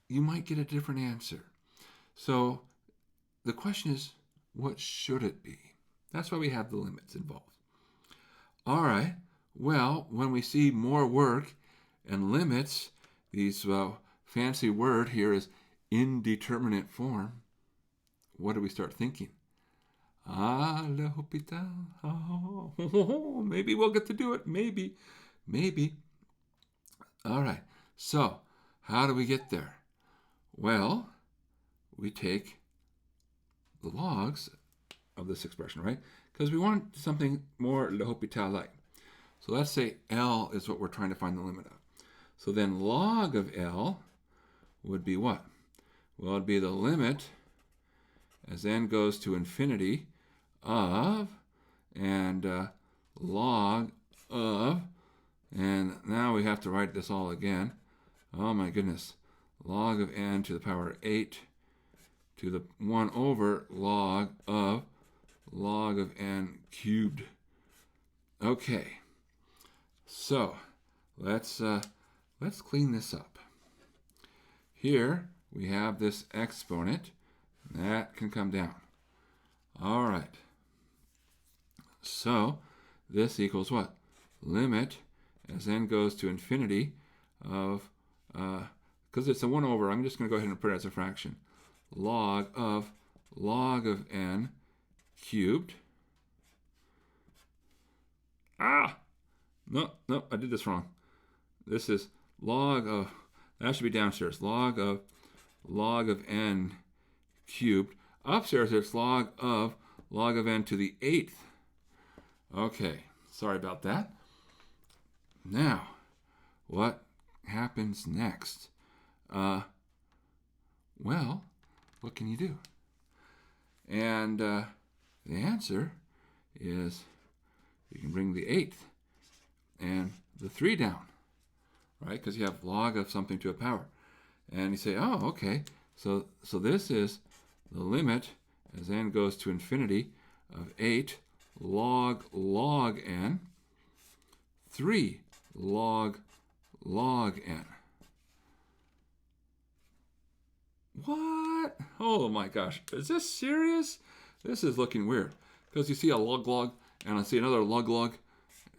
you might get a different answer. So the question is, what should it be? That's why we have the limits involved. All right. Well, when we see more work and limits, these fancy word here is indeterminate form, what do we start thinking? Le hôpital. Oh, maybe we'll get to do it. Maybe. All right. So, how do we get there? Well, we take the logs of this expression, right? Because we want something more le hôpital-like. So let's say L is what we're trying to find the limit of. So then log of L would be what? Well, it'd be the limit as n goes to infinity of, and log of, and now we have to write this all again. Oh my goodness. Log of n to the power 8 to the 1 over log of n cubed. Okay. So let's clean this up. Here we have this exponent. That can come down. All right. So this equals what? Limit as n goes to infinity of, because it's a 1 over, I'm just going to go ahead and put it as a fraction. Log of n cubed. No, I did this wrong. This is log of, that should be downstairs. Log of n cubed. Upstairs, it's log of n to the 8th. Okay, sorry about that. Now, what happens next? Well, what can you do? And the answer is you can bring the 8th and the 3 down, right? Because you have log of something to a power. And you say, oh, okay, so this is the limit as n goes to infinity of 8 log n, 3 log n. What? Oh my gosh, is this serious? This is looking weird. Because you see a log, and I see another log,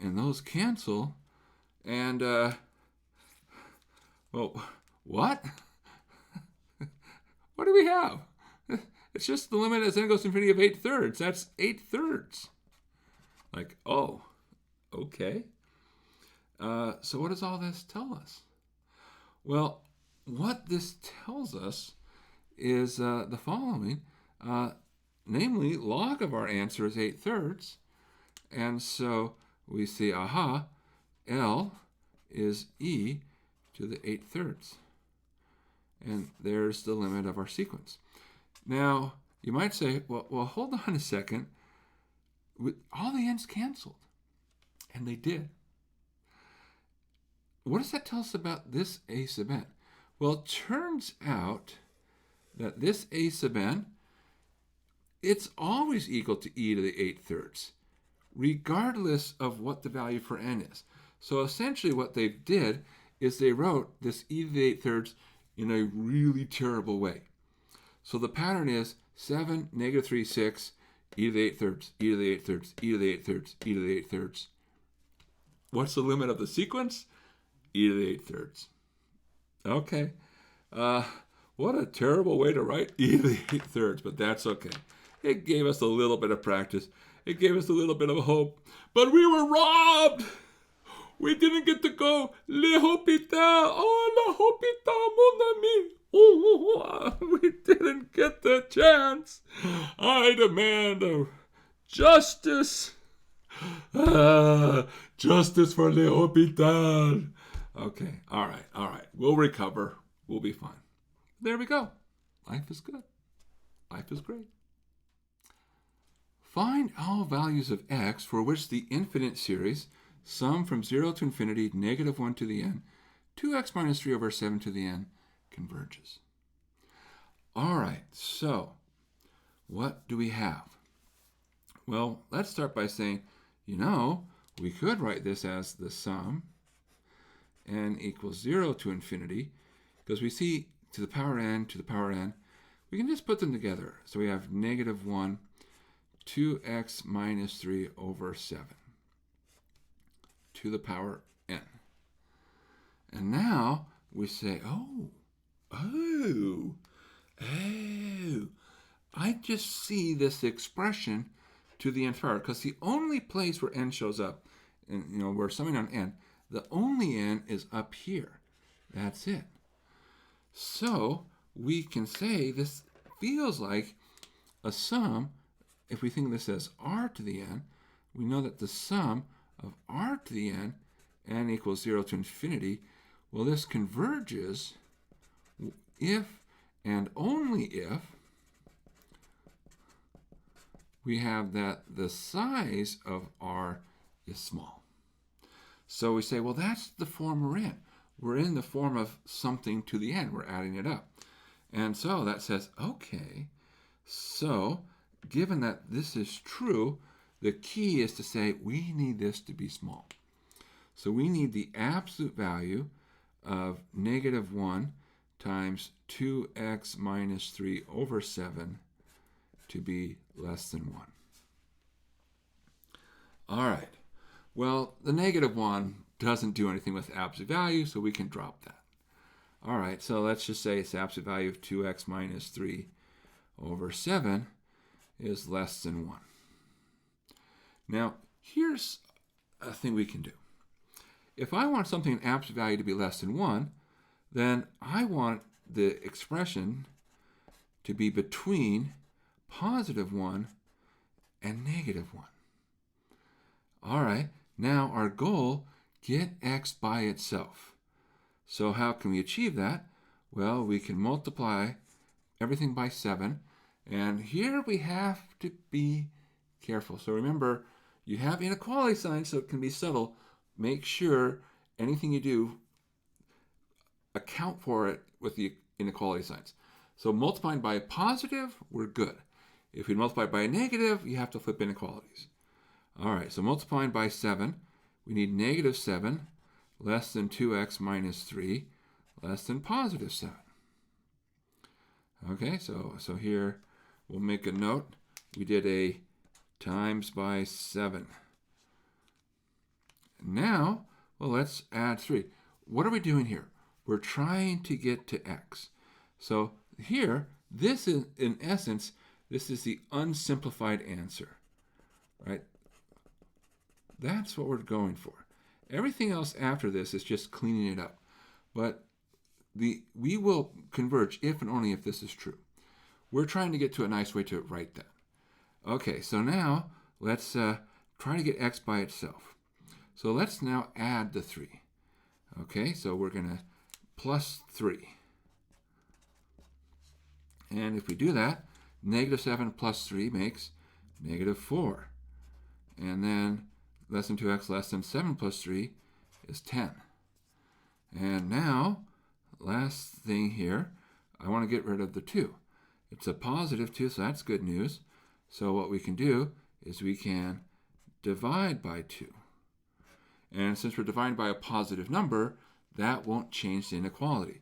and those cancel. And, well, what? What do we have? It's just the limit as n goes to infinity of 8/3. That's 8/3. Like, oh, okay. So what does all this tell us? Well, what this tells us is the following. Namely, log of our answer is 8/3. And so we see, aha, L is e to the 8/3. And there's the limit of our sequence. Now, you might say, well, hold on a second. All the n's canceled. And they did. What does that tell us about this a sub n? Well, it turns out that this a sub n, it's always equal to e to the 8/3, regardless of what the value for n is. So essentially what they did is they wrote this e to the 8/3 in a really terrible way. So the pattern is 7, -3, 6, e to the 8/3, e to the 8/3, e to the 8/3, e to the 8/3. What's the limit of the sequence? E to the 8/3. Okay. What a terrible way to write e to the 8/3, but that's okay. It gave us a little bit of practice. It gave us a little bit of hope. But we were robbed! We didn't get to go le hôpital. Oh, le hôpital, mon ami. Oh, we didn't get the chance. I demand justice. Justice for le hôpital. Okay, all right. We'll recover. We'll be fine. There we go. Life is good. Life is great. Find all values of x for which the infinite series, sum from 0 to infinity, -1 to the n, 2x minus 3 over 7 to the n, converges. All right, so what do we have? Well, let's start by saying, we could write this as the sum n equals 0 to infinity, because we see to the power n, we can just put them together. So we have -1, 2x minus 3 over 7 to the power n. And now we say, oh, I just see this expression to the nth power, because the only place where n shows up, and we're summing on n, the only n is up here. That's it. So we can say this feels like a sum. If we think of this as r to the n, we know that the sum of r to the n equals 0 to infinity. Well, this converges if and only if we have that the size of r is small. So we say, well, that's the form we're in. We're in the form of something to the n. We're adding it up. And so that says, okay, so given that this is true, the key is to say we need this to be small. So we need the absolute value of -1 times 2x minus 3 over 7 to be less than 1. All right. Well, the -1 doesn't do anything with absolute value, so we can drop that. All right, so let's just say its absolute value of 2x minus 3 over 7 is less than 1. Now, here's a thing we can do. If I want something in absolute value to be less than 1, then I want the expression to be between +1 and -1. All right, now our goal get x by itself. So how can we achieve that? Well, we can multiply everything by 7. And here we have to be careful. So remember, you have inequality signs, so it can be subtle. Make sure anything you do, account for it with the inequality signs. So multiplying by a positive, we're good. If we multiply by a negative, you have to flip inequalities. All right, so multiplying by 7, we need negative 7 less than 2x minus 3 less than positive 7. Okay, so here we'll make a note. We did a times by 7. Now, well, let's add 3. What are we doing here? We're trying to get to x. So here, this is, in essence, this is the unsimplified answer, right? That's what we're going for. Everything else after this is just cleaning it up. But we will converge if and only if this is true. We're trying to get to a nice way to write that. Okay, so now let's try to get x by itself. So let's now add the 3. Okay, so we're going to plus 3. And if we do that, negative 7 plus 3 makes negative 4. And then less than 2x less than 7 plus 3 is 10. And now, last thing here, I want to get rid of the 2. It's a positive 2, so that's good news. So what we can do is we can divide by 2. And since we're dividing by a positive number, that won't change the inequality.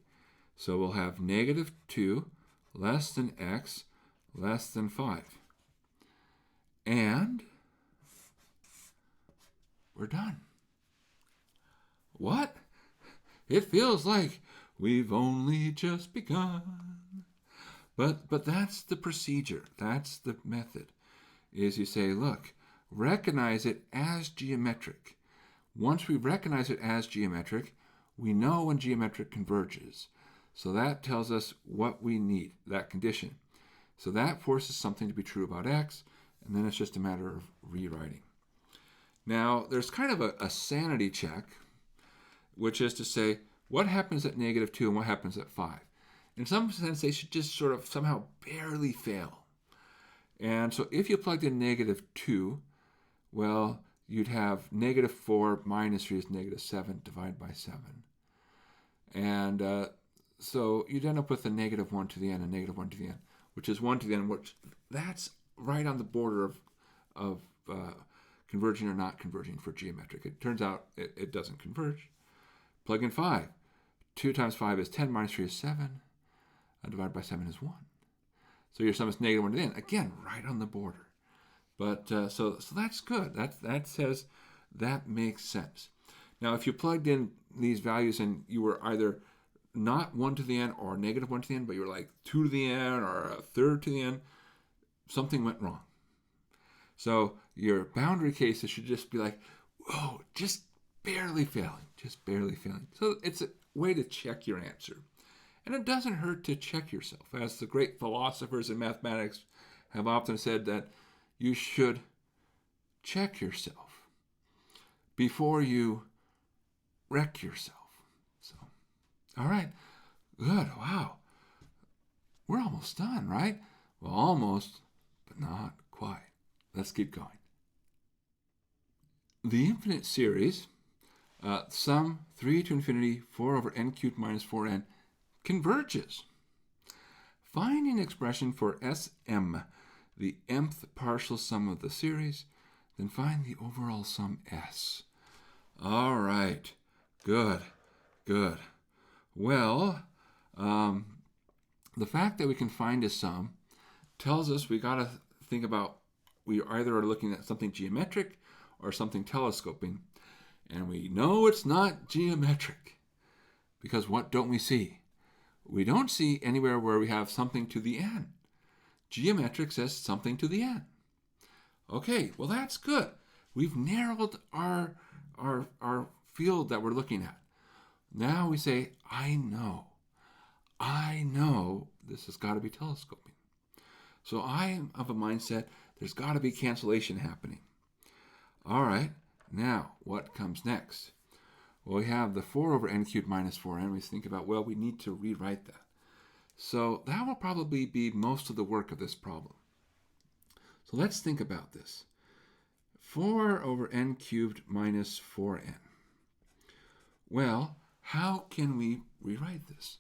So we'll have negative 2 less than x less than 5. And we're done. What? It feels like we've only just begun. But that's the procedure. That's the method. Is you say, look, recognize it as geometric. Once we recognize it as geometric, we know when geometric converges. So that tells us what we need, that condition. So that forces something to be true about x, and then it's just a matter of rewriting. Now, there's kind of a sanity check, which is to say, what happens at negative 2 and what happens at 5? In some sense, they should just sort of somehow barely fail. And so if you plugged in negative 2, well, you'd have negative 4 minus 3 is negative 7 divided by 7. And so you'd end up with a negative 1 to the n and negative 1 to the n, which is 1 to the n, which that's right on the border of converging or not converging for geometric. It turns out it doesn't converge. Plug in 5. 2 times 5 is 10 minus 3 is 7. Divided by 7 is 1. So your sum is negative 1 to the n. Again, right on the border. But so that's good. That says that makes sense. Now, if you plugged in these values and you were either not 1 to the n or negative 1 to the n, but you were like 2 to the n or a third to the n, something went wrong. So your boundary cases should just be like, whoa, just barely failing, just barely failing. So it's a way to check your answer. And it doesn't hurt to check yourself. As the great philosophers in mathematics have often said, that you should check yourself before you wreck yourself. So, all right, good, wow. We're almost done, right? Well, almost, but not quite. Let's keep going. The infinite series, sum 3 to infinity 4 over n cubed minus 4n, converges. Find an expression for Sm, the mth partial sum of the series, then find the overall sum S. All right, good. Well, the fact that we can find a sum tells us we got to think about, we either are looking at something geometric or something telescoping, and we know it's not geometric, because what don't we see? We don't see anywhere where we have something to the n. Geometric says something to the n. Okay, well that's good. We've narrowed our field that we're looking at. Now we say, I know this has got to be telescoping. So I am of a mindset, there's got to be cancellation happening. All right, now what comes next? Well, we have the 4 over n cubed minus 4n. We think about, well, we need to rewrite that. So that will probably be most of the work of this problem. So let's think about this. 4 over n cubed minus 4n. Well, how can we rewrite this?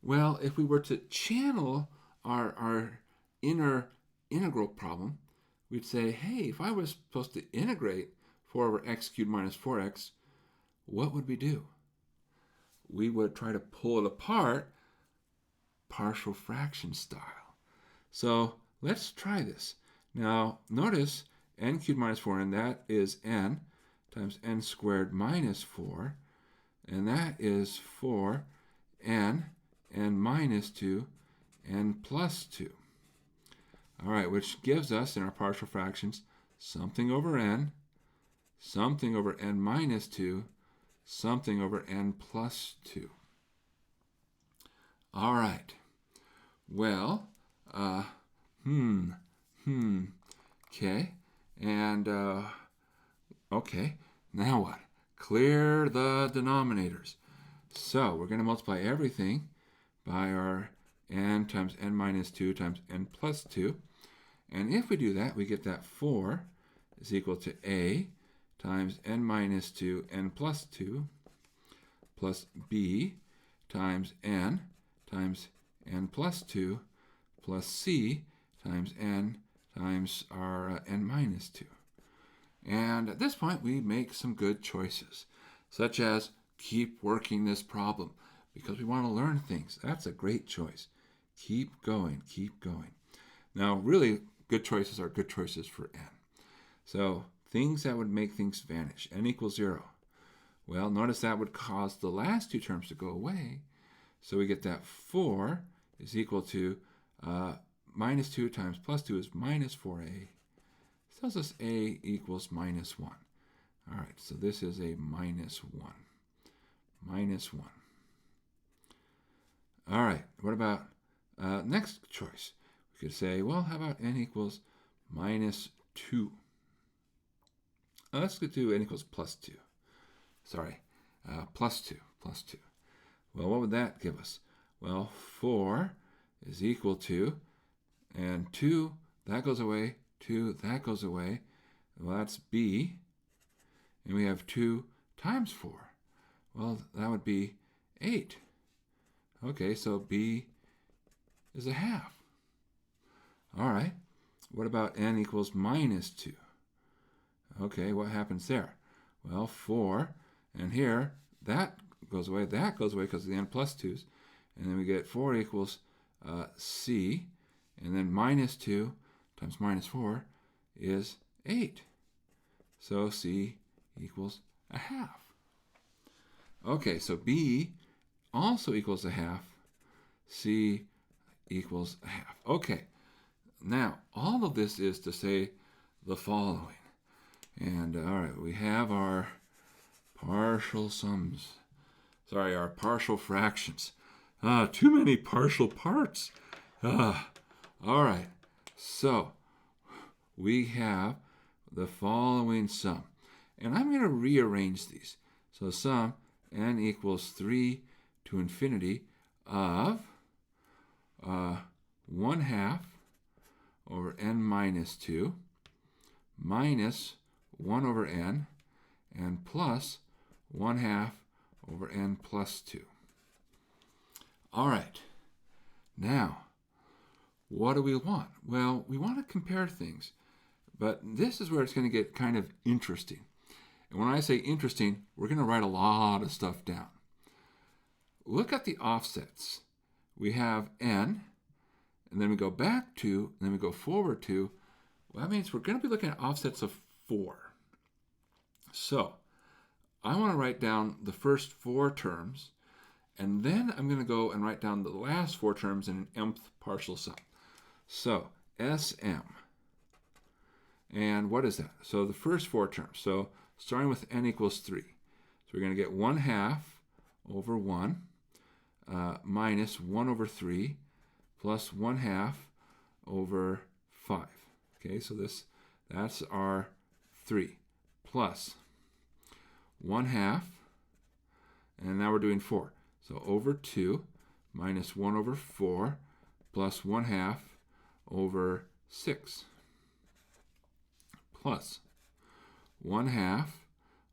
Well, if we were to channel our inner integral problem, we'd say, hey, if I was supposed to integrate 4 over x cubed minus 4x, what would we do? We would try to pull it apart partial fraction style. So let's try this. Now, notice n cubed minus 4n, that is n times n squared minus 4, and that is 4n, n minus 2, n plus 2. All right, which gives us, in our partial fractions, something over n minus 2, something over n plus 2. All right. Well, okay. And, okay. Now what? Clear the denominators. So we're going to multiply everything by our n times n minus 2 times n plus 2. And if we do that, we get that 4 is equal to a times n minus 2 n plus 2 plus b times n plus 2 plus c times n times our n minus 2. And at this point, we make some good choices, such as keep working this problem because we want to learn things. That's a great choice. Keep going, keep going. Now, really, good choices are good choices for n. So things that would make things vanish, n equals 0. Well, notice that would cause the last two terms to go away. So we get that 4 is equal to minus 2 times plus 2 is minus 4a. This tells us a equals minus 1. All right, so this is a minus 1. Minus 1. All right, what about next choice? We could say, well, how about n equals minus 2? Let's go to n equals plus 2. Sorry, plus 2, plus 2. Well, what would that give us? Well, 4 is equal to, and 2, that goes away, 2, that goes away. Well, that's b. And we have 2 times 4. Well, that would be 8. Okay, so b is a half. All right, what about n equals minus 2? Okay, what happens there? Well, 4, and here, that goes away because of the n plus 2's. And then we get 4 equals c, and then minus 2 times minus 4 is 8. So c equals a half. Okay, so b also equals a half. C equals a half. Okay, now all of this is to say the following. And all right, we have our partial sums. Sorry, our partial fractions. Too many partial parts. All right, so we have the following sum. And I'm going to rearrange these. So sum n equals 3 to infinity of 1 half over n minus 2 minus 1 over n and plus 1 half over n plus 2. All right, now, what do we want? Well, we want to compare things, but this is where it's going to get kind of interesting. And when I say interesting, we're going to write a lot of stuff down. Look at the offsets. We have n, and then we go back 2, and then we go forward 2. Well, that means we're going to be looking at offsets of 4. So I want to write down the first 4 terms, and then I'm going to go and write down the last 4 terms in an mth partial sum. So Sm. And what is that? So the first 4 terms. So starting with n equals 3. So we're going to get 1 half over 1 minus 1 over 3 plus 1 half over 5. Okay, so that's our 3 plus 1 half and now we're doing 4. So over 2 minus 1 over 4 plus 1/2 over 6 plus 1/2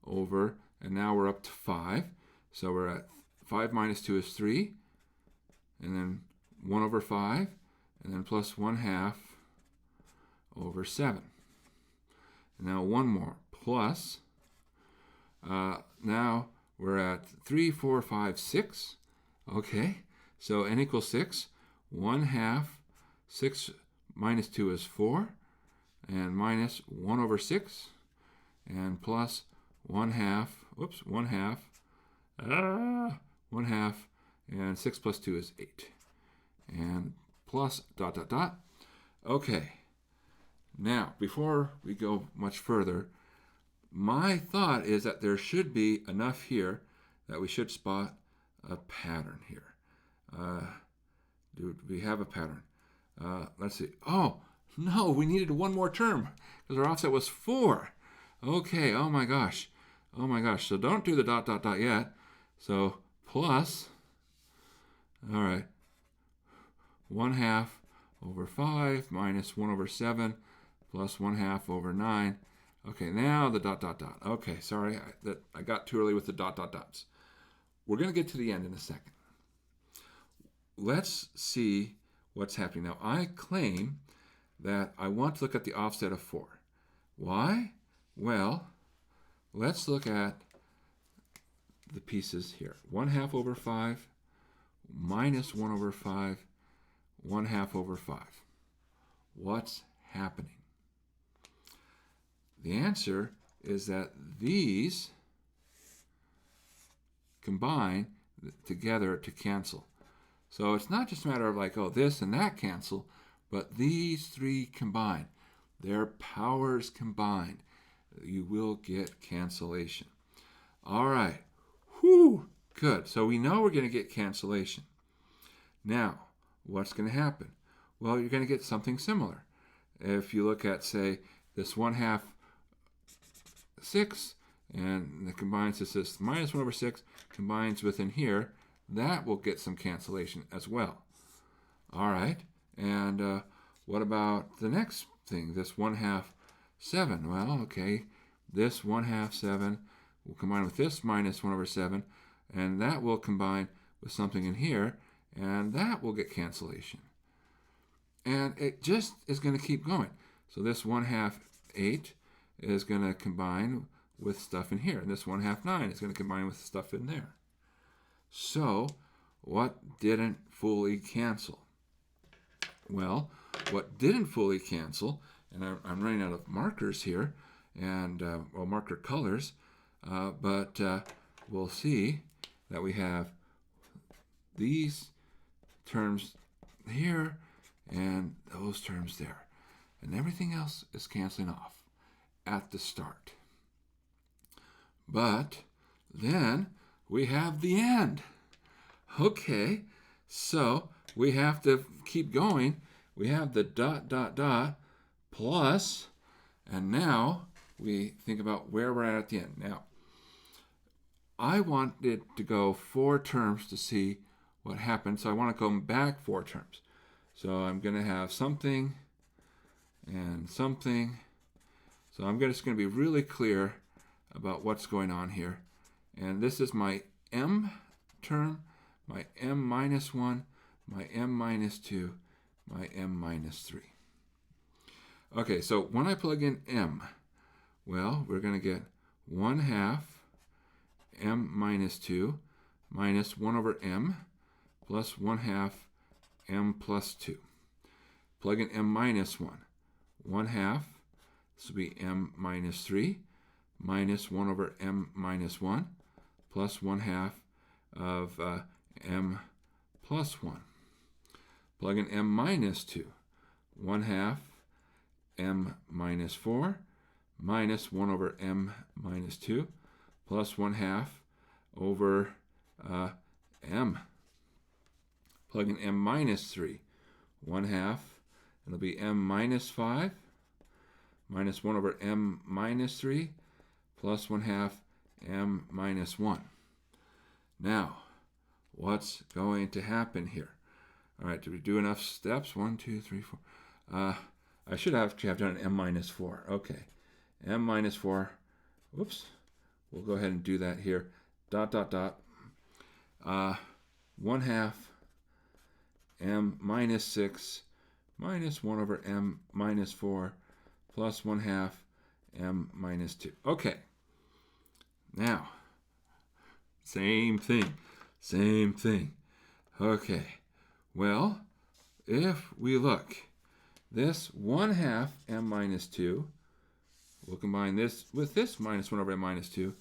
over, and now we're up to 5. So we're at 5 minus 2 is 3, and then 1 over 5, and then plus 1/2 over 7. And now one more, plus, now we're at 3, 4, 5, 6. Okay, so n equals 6. 1/2, 6 minus 2 is 4, and minus 1 over 6, and plus 1/2, 1/2, 1/2, and 6 plus 2 is 8. And plus ... Okay, now before we go much further, my thought is that there should be enough here that we should spot a pattern here. Do we have a pattern? Let's see. Oh, no, we needed one more term because our offset was 4. Okay, oh my gosh. So don't do the ... yet. So plus, all right, 1/2 over 5 minus 1 over 7 plus 1/2 over 9. Okay, now the ... Okay, sorry, I got too early with the ... dots. We're going to get to the end in a second. Let's see what's happening. Now, I claim that I want to look at the offset of 4. Why? Well, let's look at the pieces here. 1/2 over 5 minus 1 over 5, 1/2 over 5. What's happening? The answer is that these combine together to cancel. So it's not just a matter of like, oh, this and that cancel, but these three combine. Their powers combined. You will get cancellation. All right. Whew. Good. So we know we're going to get cancellation. Now, what's going to happen? Well, you're going to get something similar. If you look at, say, this 1/2 6, and it combines this minus 1 over 6, combines within here, that will get some cancellation as well. All right. And what about the next thing, this 1/2 7? Well, okay, this 1/2 7 will combine with this minus 1 over 7, and that will combine with something in here, and that will get cancellation. And it just is going to keep going. So this 1/2 8 is going to combine with stuff in here, and this 1/2 9 is going to combine with stuff in there. So what didn't fully cancel? Well, what didn't fully cancel, and I'm running out of markers here, and marker colors, but we'll see that we have these terms here and those terms there, and everything else is canceling off at the start. But then we have the end. Okay, so we have to keep going. We have the ... plus, and now we think about where we're at the end. Now, I wanted to go 4 terms to see what happened, so I want to go back 4 terms. So I'm going to have something and something. So I'm just going to be really clear about what's going on here. And this is my m term, my m minus 1, my m minus 2, my m minus 3. Okay, so when I plug in m, well, we're going to get 1/2 m minus 2 minus 1 over m plus 1/2 m plus 2. Plug in m minus 1. 1/2, this will be m minus 3 minus 1 over m minus 1 plus 1/2 of m plus 1. Plug in m minus 2. 1/2 m minus 4 minus 1 over m minus 2 plus 1/2 over m. Plug in m minus 3. 1/2, it'll be m minus 5 minus 1 over m minus 3 plus 1/2 m minus 1. Now, what's going to happen here? All right, did we do enough steps? 1, 2, 3, 4. I should actually have done an m minus 4. Okay, m minus 4. Whoops. We'll go ahead and do that here. Dot, dot, dot. 1/2 m minus 6 minus 1 over m minus 4 plus 1/2 m minus 2. Okay. Now, same thing. Same thing. Okay. Well, if we look, this 1/2 m minus 2, we'll combine this with this minus 1 over m minus 2,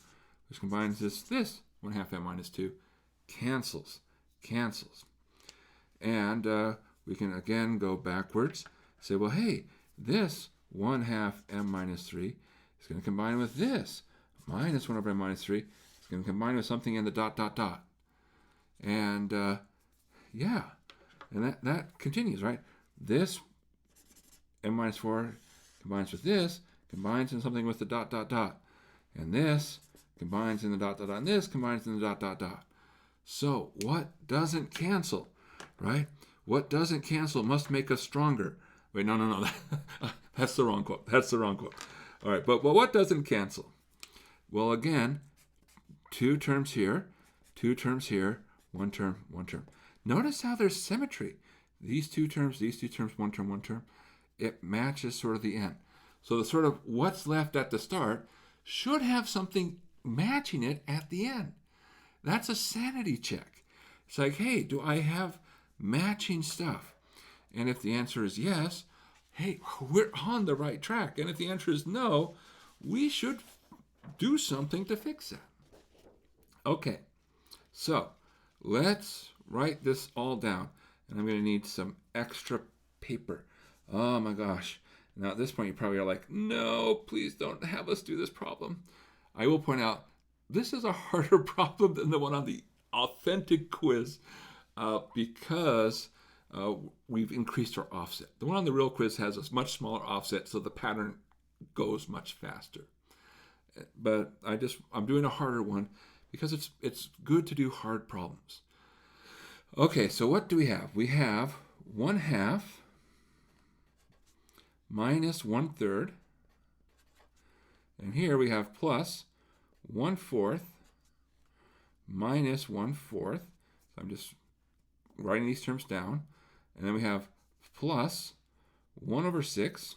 which combines this 1/2 m minus 2, cancels. And we can again go backwards, say, well, hey, this 1/2 m minus 3 is going to combine with this minus 1 over m minus 3. It's going to combine with something in the dot, dot, dot. And yeah, and that continues, right? This m minus 4 combines with this, combines in something with the dot, dot, dot. And this combines in the dot, dot, dot. And this combines in the dot, dot, dot. So what doesn't cancel, right? What doesn't cancel must make us stronger. Wait, no. That's the wrong quote. All right, but what doesn't cancel? Well, again, 2 terms here, 2 terms here, 1 term, 1 term. Notice how there's symmetry. These 2 terms, 1 term, 1 term. It matches sort of the end. So the sort of what's left at the start should have something matching it at the end. That's a sanity check. It's like, hey, do I have matching stuff? And if the answer is yes, hey, we're on the right track. And if the answer is no, we should do something to fix that. Okay, so let's write this all down. And I'm going to need some extra paper. Oh my gosh. Now at this point you probably are like, no, please don't have us do this problem. I will point out, this is a harder problem than the one on the authentic quiz because we've increased our offset. The one on the real quiz has a much smaller offset, so the pattern goes much faster. But I'm doing a harder one because it's good to do hard problems. Okay, so what do we have? We have 1/2 minus 1/3. And here we have plus 1/4 minus 1/4. So I'm just writing these terms down. And then we have plus 1 over 6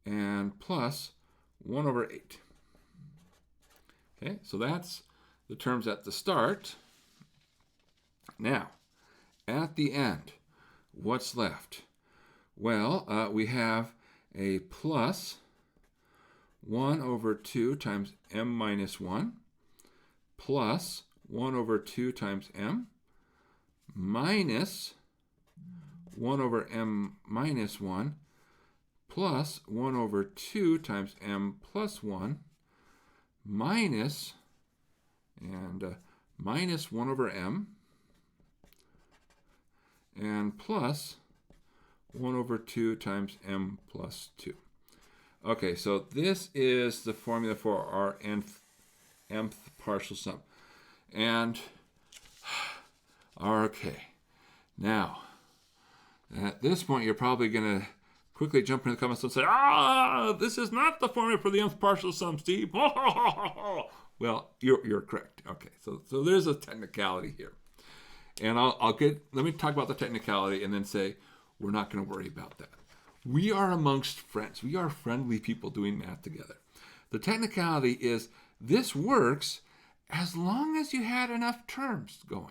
and plus 1 over 8. Okay, so that's the terms at the start. Now, at the end, what's left? Well, we have a plus 1 over 2 times m minus 1 plus 1 over 2 times m minus 1 over m minus 1 plus 1 over 2 times m plus 1 minus minus 1 over m and plus 1 over 2 times m plus 2. Okay, so this is the formula for our nth partial sum. And, okay, now, at this point, you're probably going to quickly jump into the comments and say, this is not the formula for the nth partial sum, Steve. Well, you're correct. Okay, so there's a technicality here. And let me talk about the technicality and then say, we're not going to worry about that. We are amongst friends. We are friendly people doing math together. The technicality is this works as long as you had enough terms going,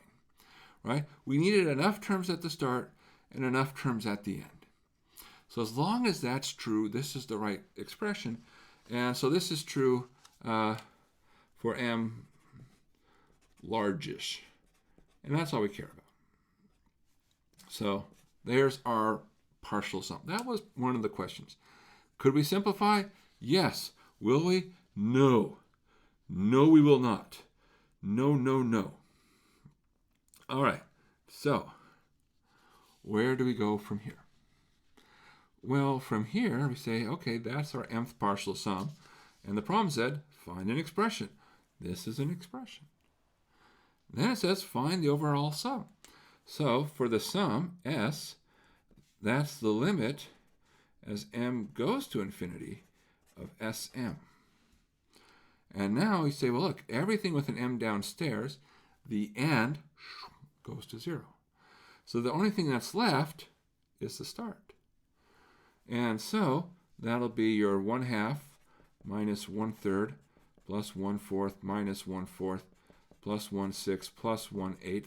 right? We needed enough terms at the start and enough terms at the end. So as long as that's true, this is the right expression. And so this is true for m largish. And that's all we care about. So there's our partial sum. That was one of the questions. Could we simplify? Yes. Will we? No. No, we will not. No, no, no. All right. So where do we go from here? Well, from here, we say, okay, that's our nth partial sum. And the problem said, find an expression. This is an expression. Then it says find the overall sum. So for the sum, S, that's the limit as m goes to infinity of Sm. And now we say, well, look, everything with an m downstairs, the end goes to 0. So the only thing that's left is the start. And so that'll be your 1/2 minus 1/3 plus 1/4 minus 1/4 plus 1/6 plus 1/8.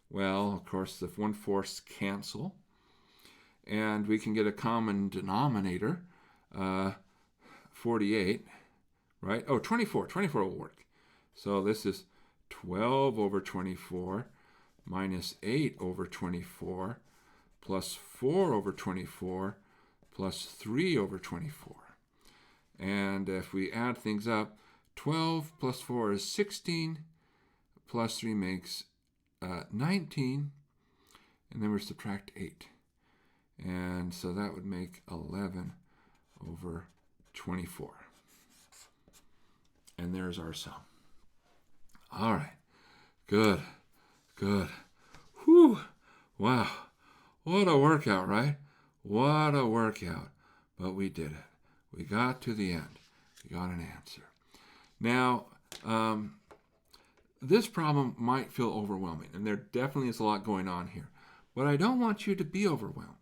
Well, of course, the 1/4s cancel. And we can get a common denominator, 48, right? Oh, 24. 24 will work. So this is 12 over 24 minus 8 over 24 plus 4 over 24 plus 3 over 24. And if we add things up, 12 plus 4 is 16, plus 3 makes 19, and then we subtract 8. And so that would make 11 over 24. And there's our sum. All right. Good. Good. Whew. Wow. What a workout, right? What a workout. But we did it. We got to the end. We got an answer. Now, this problem might feel overwhelming, and there definitely is a lot going on here. But I don't want you to be overwhelmed.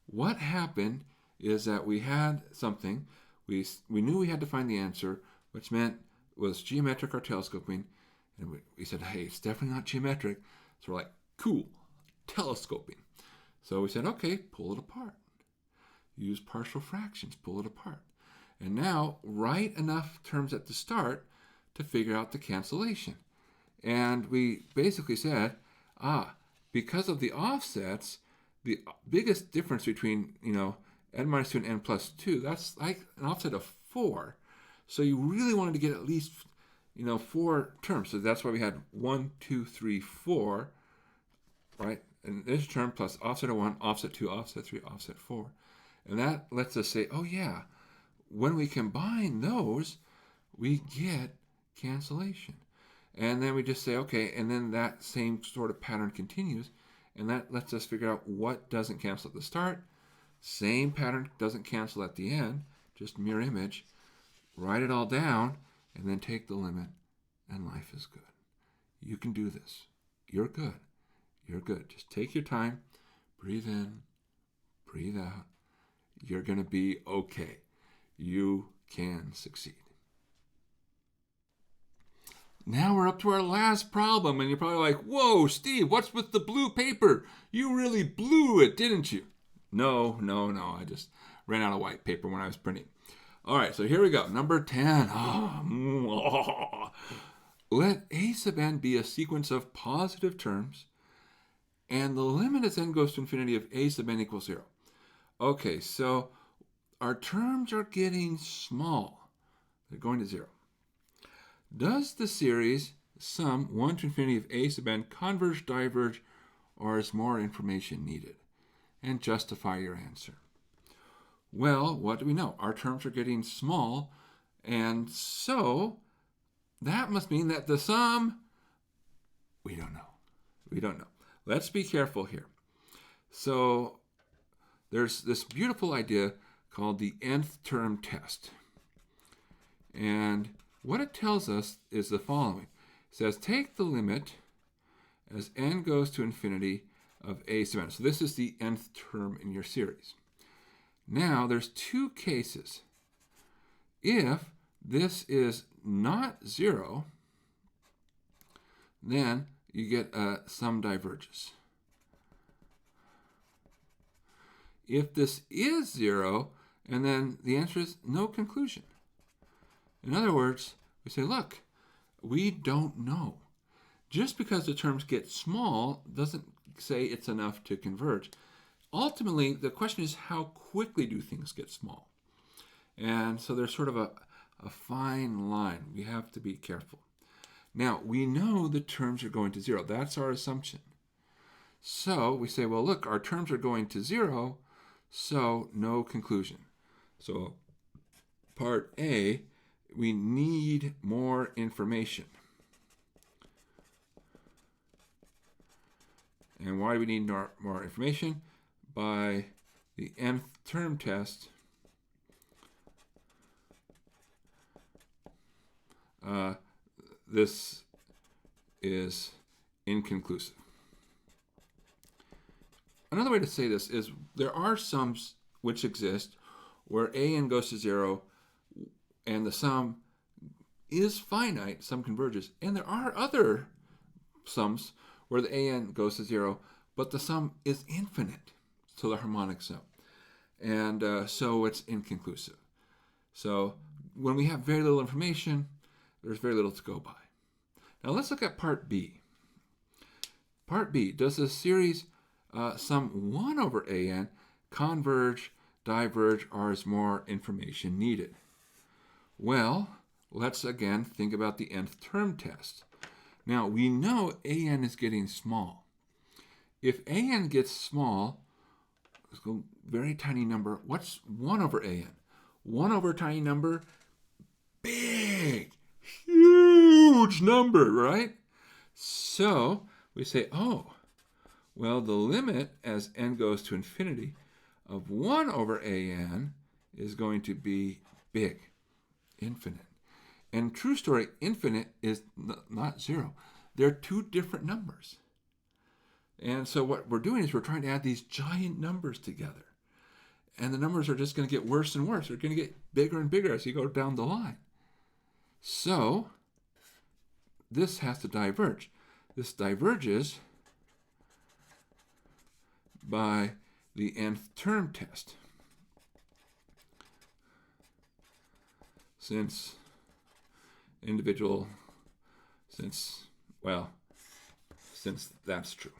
What happened is that we had something, we knew we had to find the answer, which meant was geometric or telescoping, and we said, hey, it's definitely not geometric. So we're like, cool, telescoping. So we said, okay, pull it apart. Use partial fractions, pull it apart. And now write enough terms at the start to figure out the cancellation. And we basically said, because of the offsets, the biggest difference between, n minus 2 and n plus 2, that's like an offset of 4. So you really wanted to get at least, 4 terms. So that's why we had 1, 2, 3, 4, right? And this term plus offset of 1, offset 2, offset 3, offset 4. And that lets us say, oh yeah, when we combine those, we get cancellation. And then we just say, okay, and then that same sort of pattern continues. And that lets us figure out what doesn't cancel at the start. Same pattern doesn't cancel at the end, just mirror image. Write it all down, and then take the limit, and life is good. You can do this. You're good. You're good. Just take your time. Breathe in. Breathe out. You're going to be okay. You can succeed. Now we're up to our last problem, and you're probably like, whoa, Steve, what's with the blue paper? You really blew it, didn't you? No. I just ran out of white paper when I was printing. All right, so here we go. Number 10. Let a sub n be a sequence of positive terms, and the limit as n goes to infinity of a sub n equals 0. Okay, so our terms are getting small. They're going to 0. Does the series sum 1 to infinity of a sub n converge, diverge, or is more information needed? And justify your answer. Well, what do we know? Our terms are getting small, and so that must mean that the sum, we don't know. Let's be careful here. So there's this beautiful idea called the nth term test. And what it tells us is the following. It says, take the limit as n goes to infinity of a sub n. So this is the nth term in your series. Now, there's 2 cases. If this is not 0, then you get sum diverges. If this is 0, and then the answer is no conclusion. In other words, we say, look, we don't know. Just because the terms get small doesn't say it's enough to converge. Ultimately, the question is how quickly do things get small? And so there's sort of a fine line. We have to be careful. Now, we know the terms are going to 0. That's our assumption. So we say, well, look, our terms are going to 0, so no conclusion. So part A we need more information. And why do we need more information? By the nth term test, this is inconclusive. Another way to say this is there are sums which exist where an goes to 0 and the sum is finite, sum converges. And there are other sums where the an goes to 0, but the sum is infinite, so the harmonic sum. And so it's inconclusive. So when we have very little information, there's very little to go by. Now let's look at part B. Part B, does the series sum 1 over an converge, diverge, or is more information needed? Well, let's again think about the nth term test. Now, we know an is getting small. If an gets small, let's go very tiny number. What's 1 over an? 1 over tiny number, big, huge number, right? So we say, oh, well, the limit as n goes to infinity of 1 over an is going to be big, infinite. And true story, infinite is not 0. They're two different numbers. And so what we're doing is we're trying to add these giant numbers together. And the numbers are just going to get worse and worse. They're going to get bigger and bigger as you go down the line. So this has to diverge. This diverges by the nth term test. Since that's true.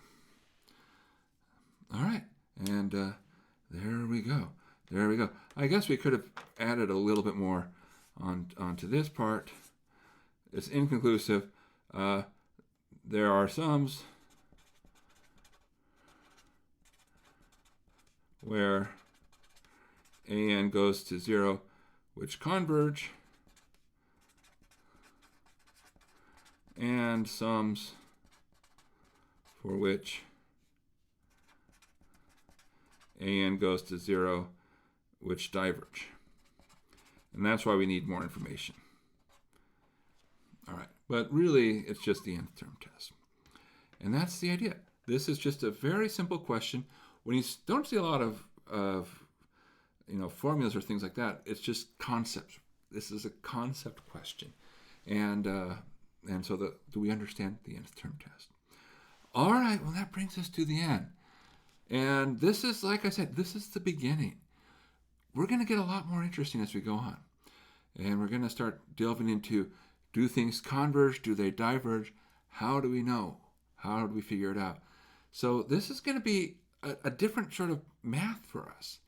All right, and there we go. There we go. I guess we could have added a little bit more onto this part. It's inconclusive. There are sums where an goes to 0, which converge, and sums for which an goes to 0, which diverge. And that's why we need more information. All right, but really it's just the nth term test. And that's the idea. This is just a very simple question. When you don't see a lot of formulas or things like that, it's just concepts. This is a concept question. And so do we understand the nth term test? All right, well, that brings us to the end. And this is, like I said, this is the beginning. We're going to get a lot more interesting as we go on. And we're going to start delving into, do things converge? Do they diverge? How do we know? How do we figure it out? So this is going to be a different sort of math for us.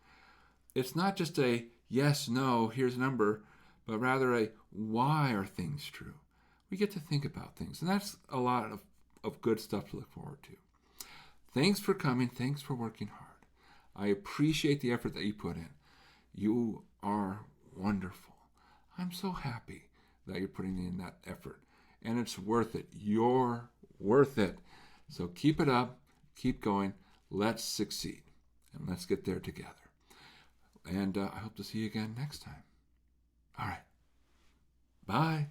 It's not just a yes, no, here's a number, but rather a why are things true? We get to think about things. And that's a lot of good stuff to look forward to. Thanks for coming. Thanks for working hard. I appreciate the effort that you put in. You are wonderful. I'm so happy that you're putting in that effort. And it's worth it. You're worth it. So keep it up. Keep going. Let's succeed. And let's get there together. And I hope to see you again next time. All right. Bye.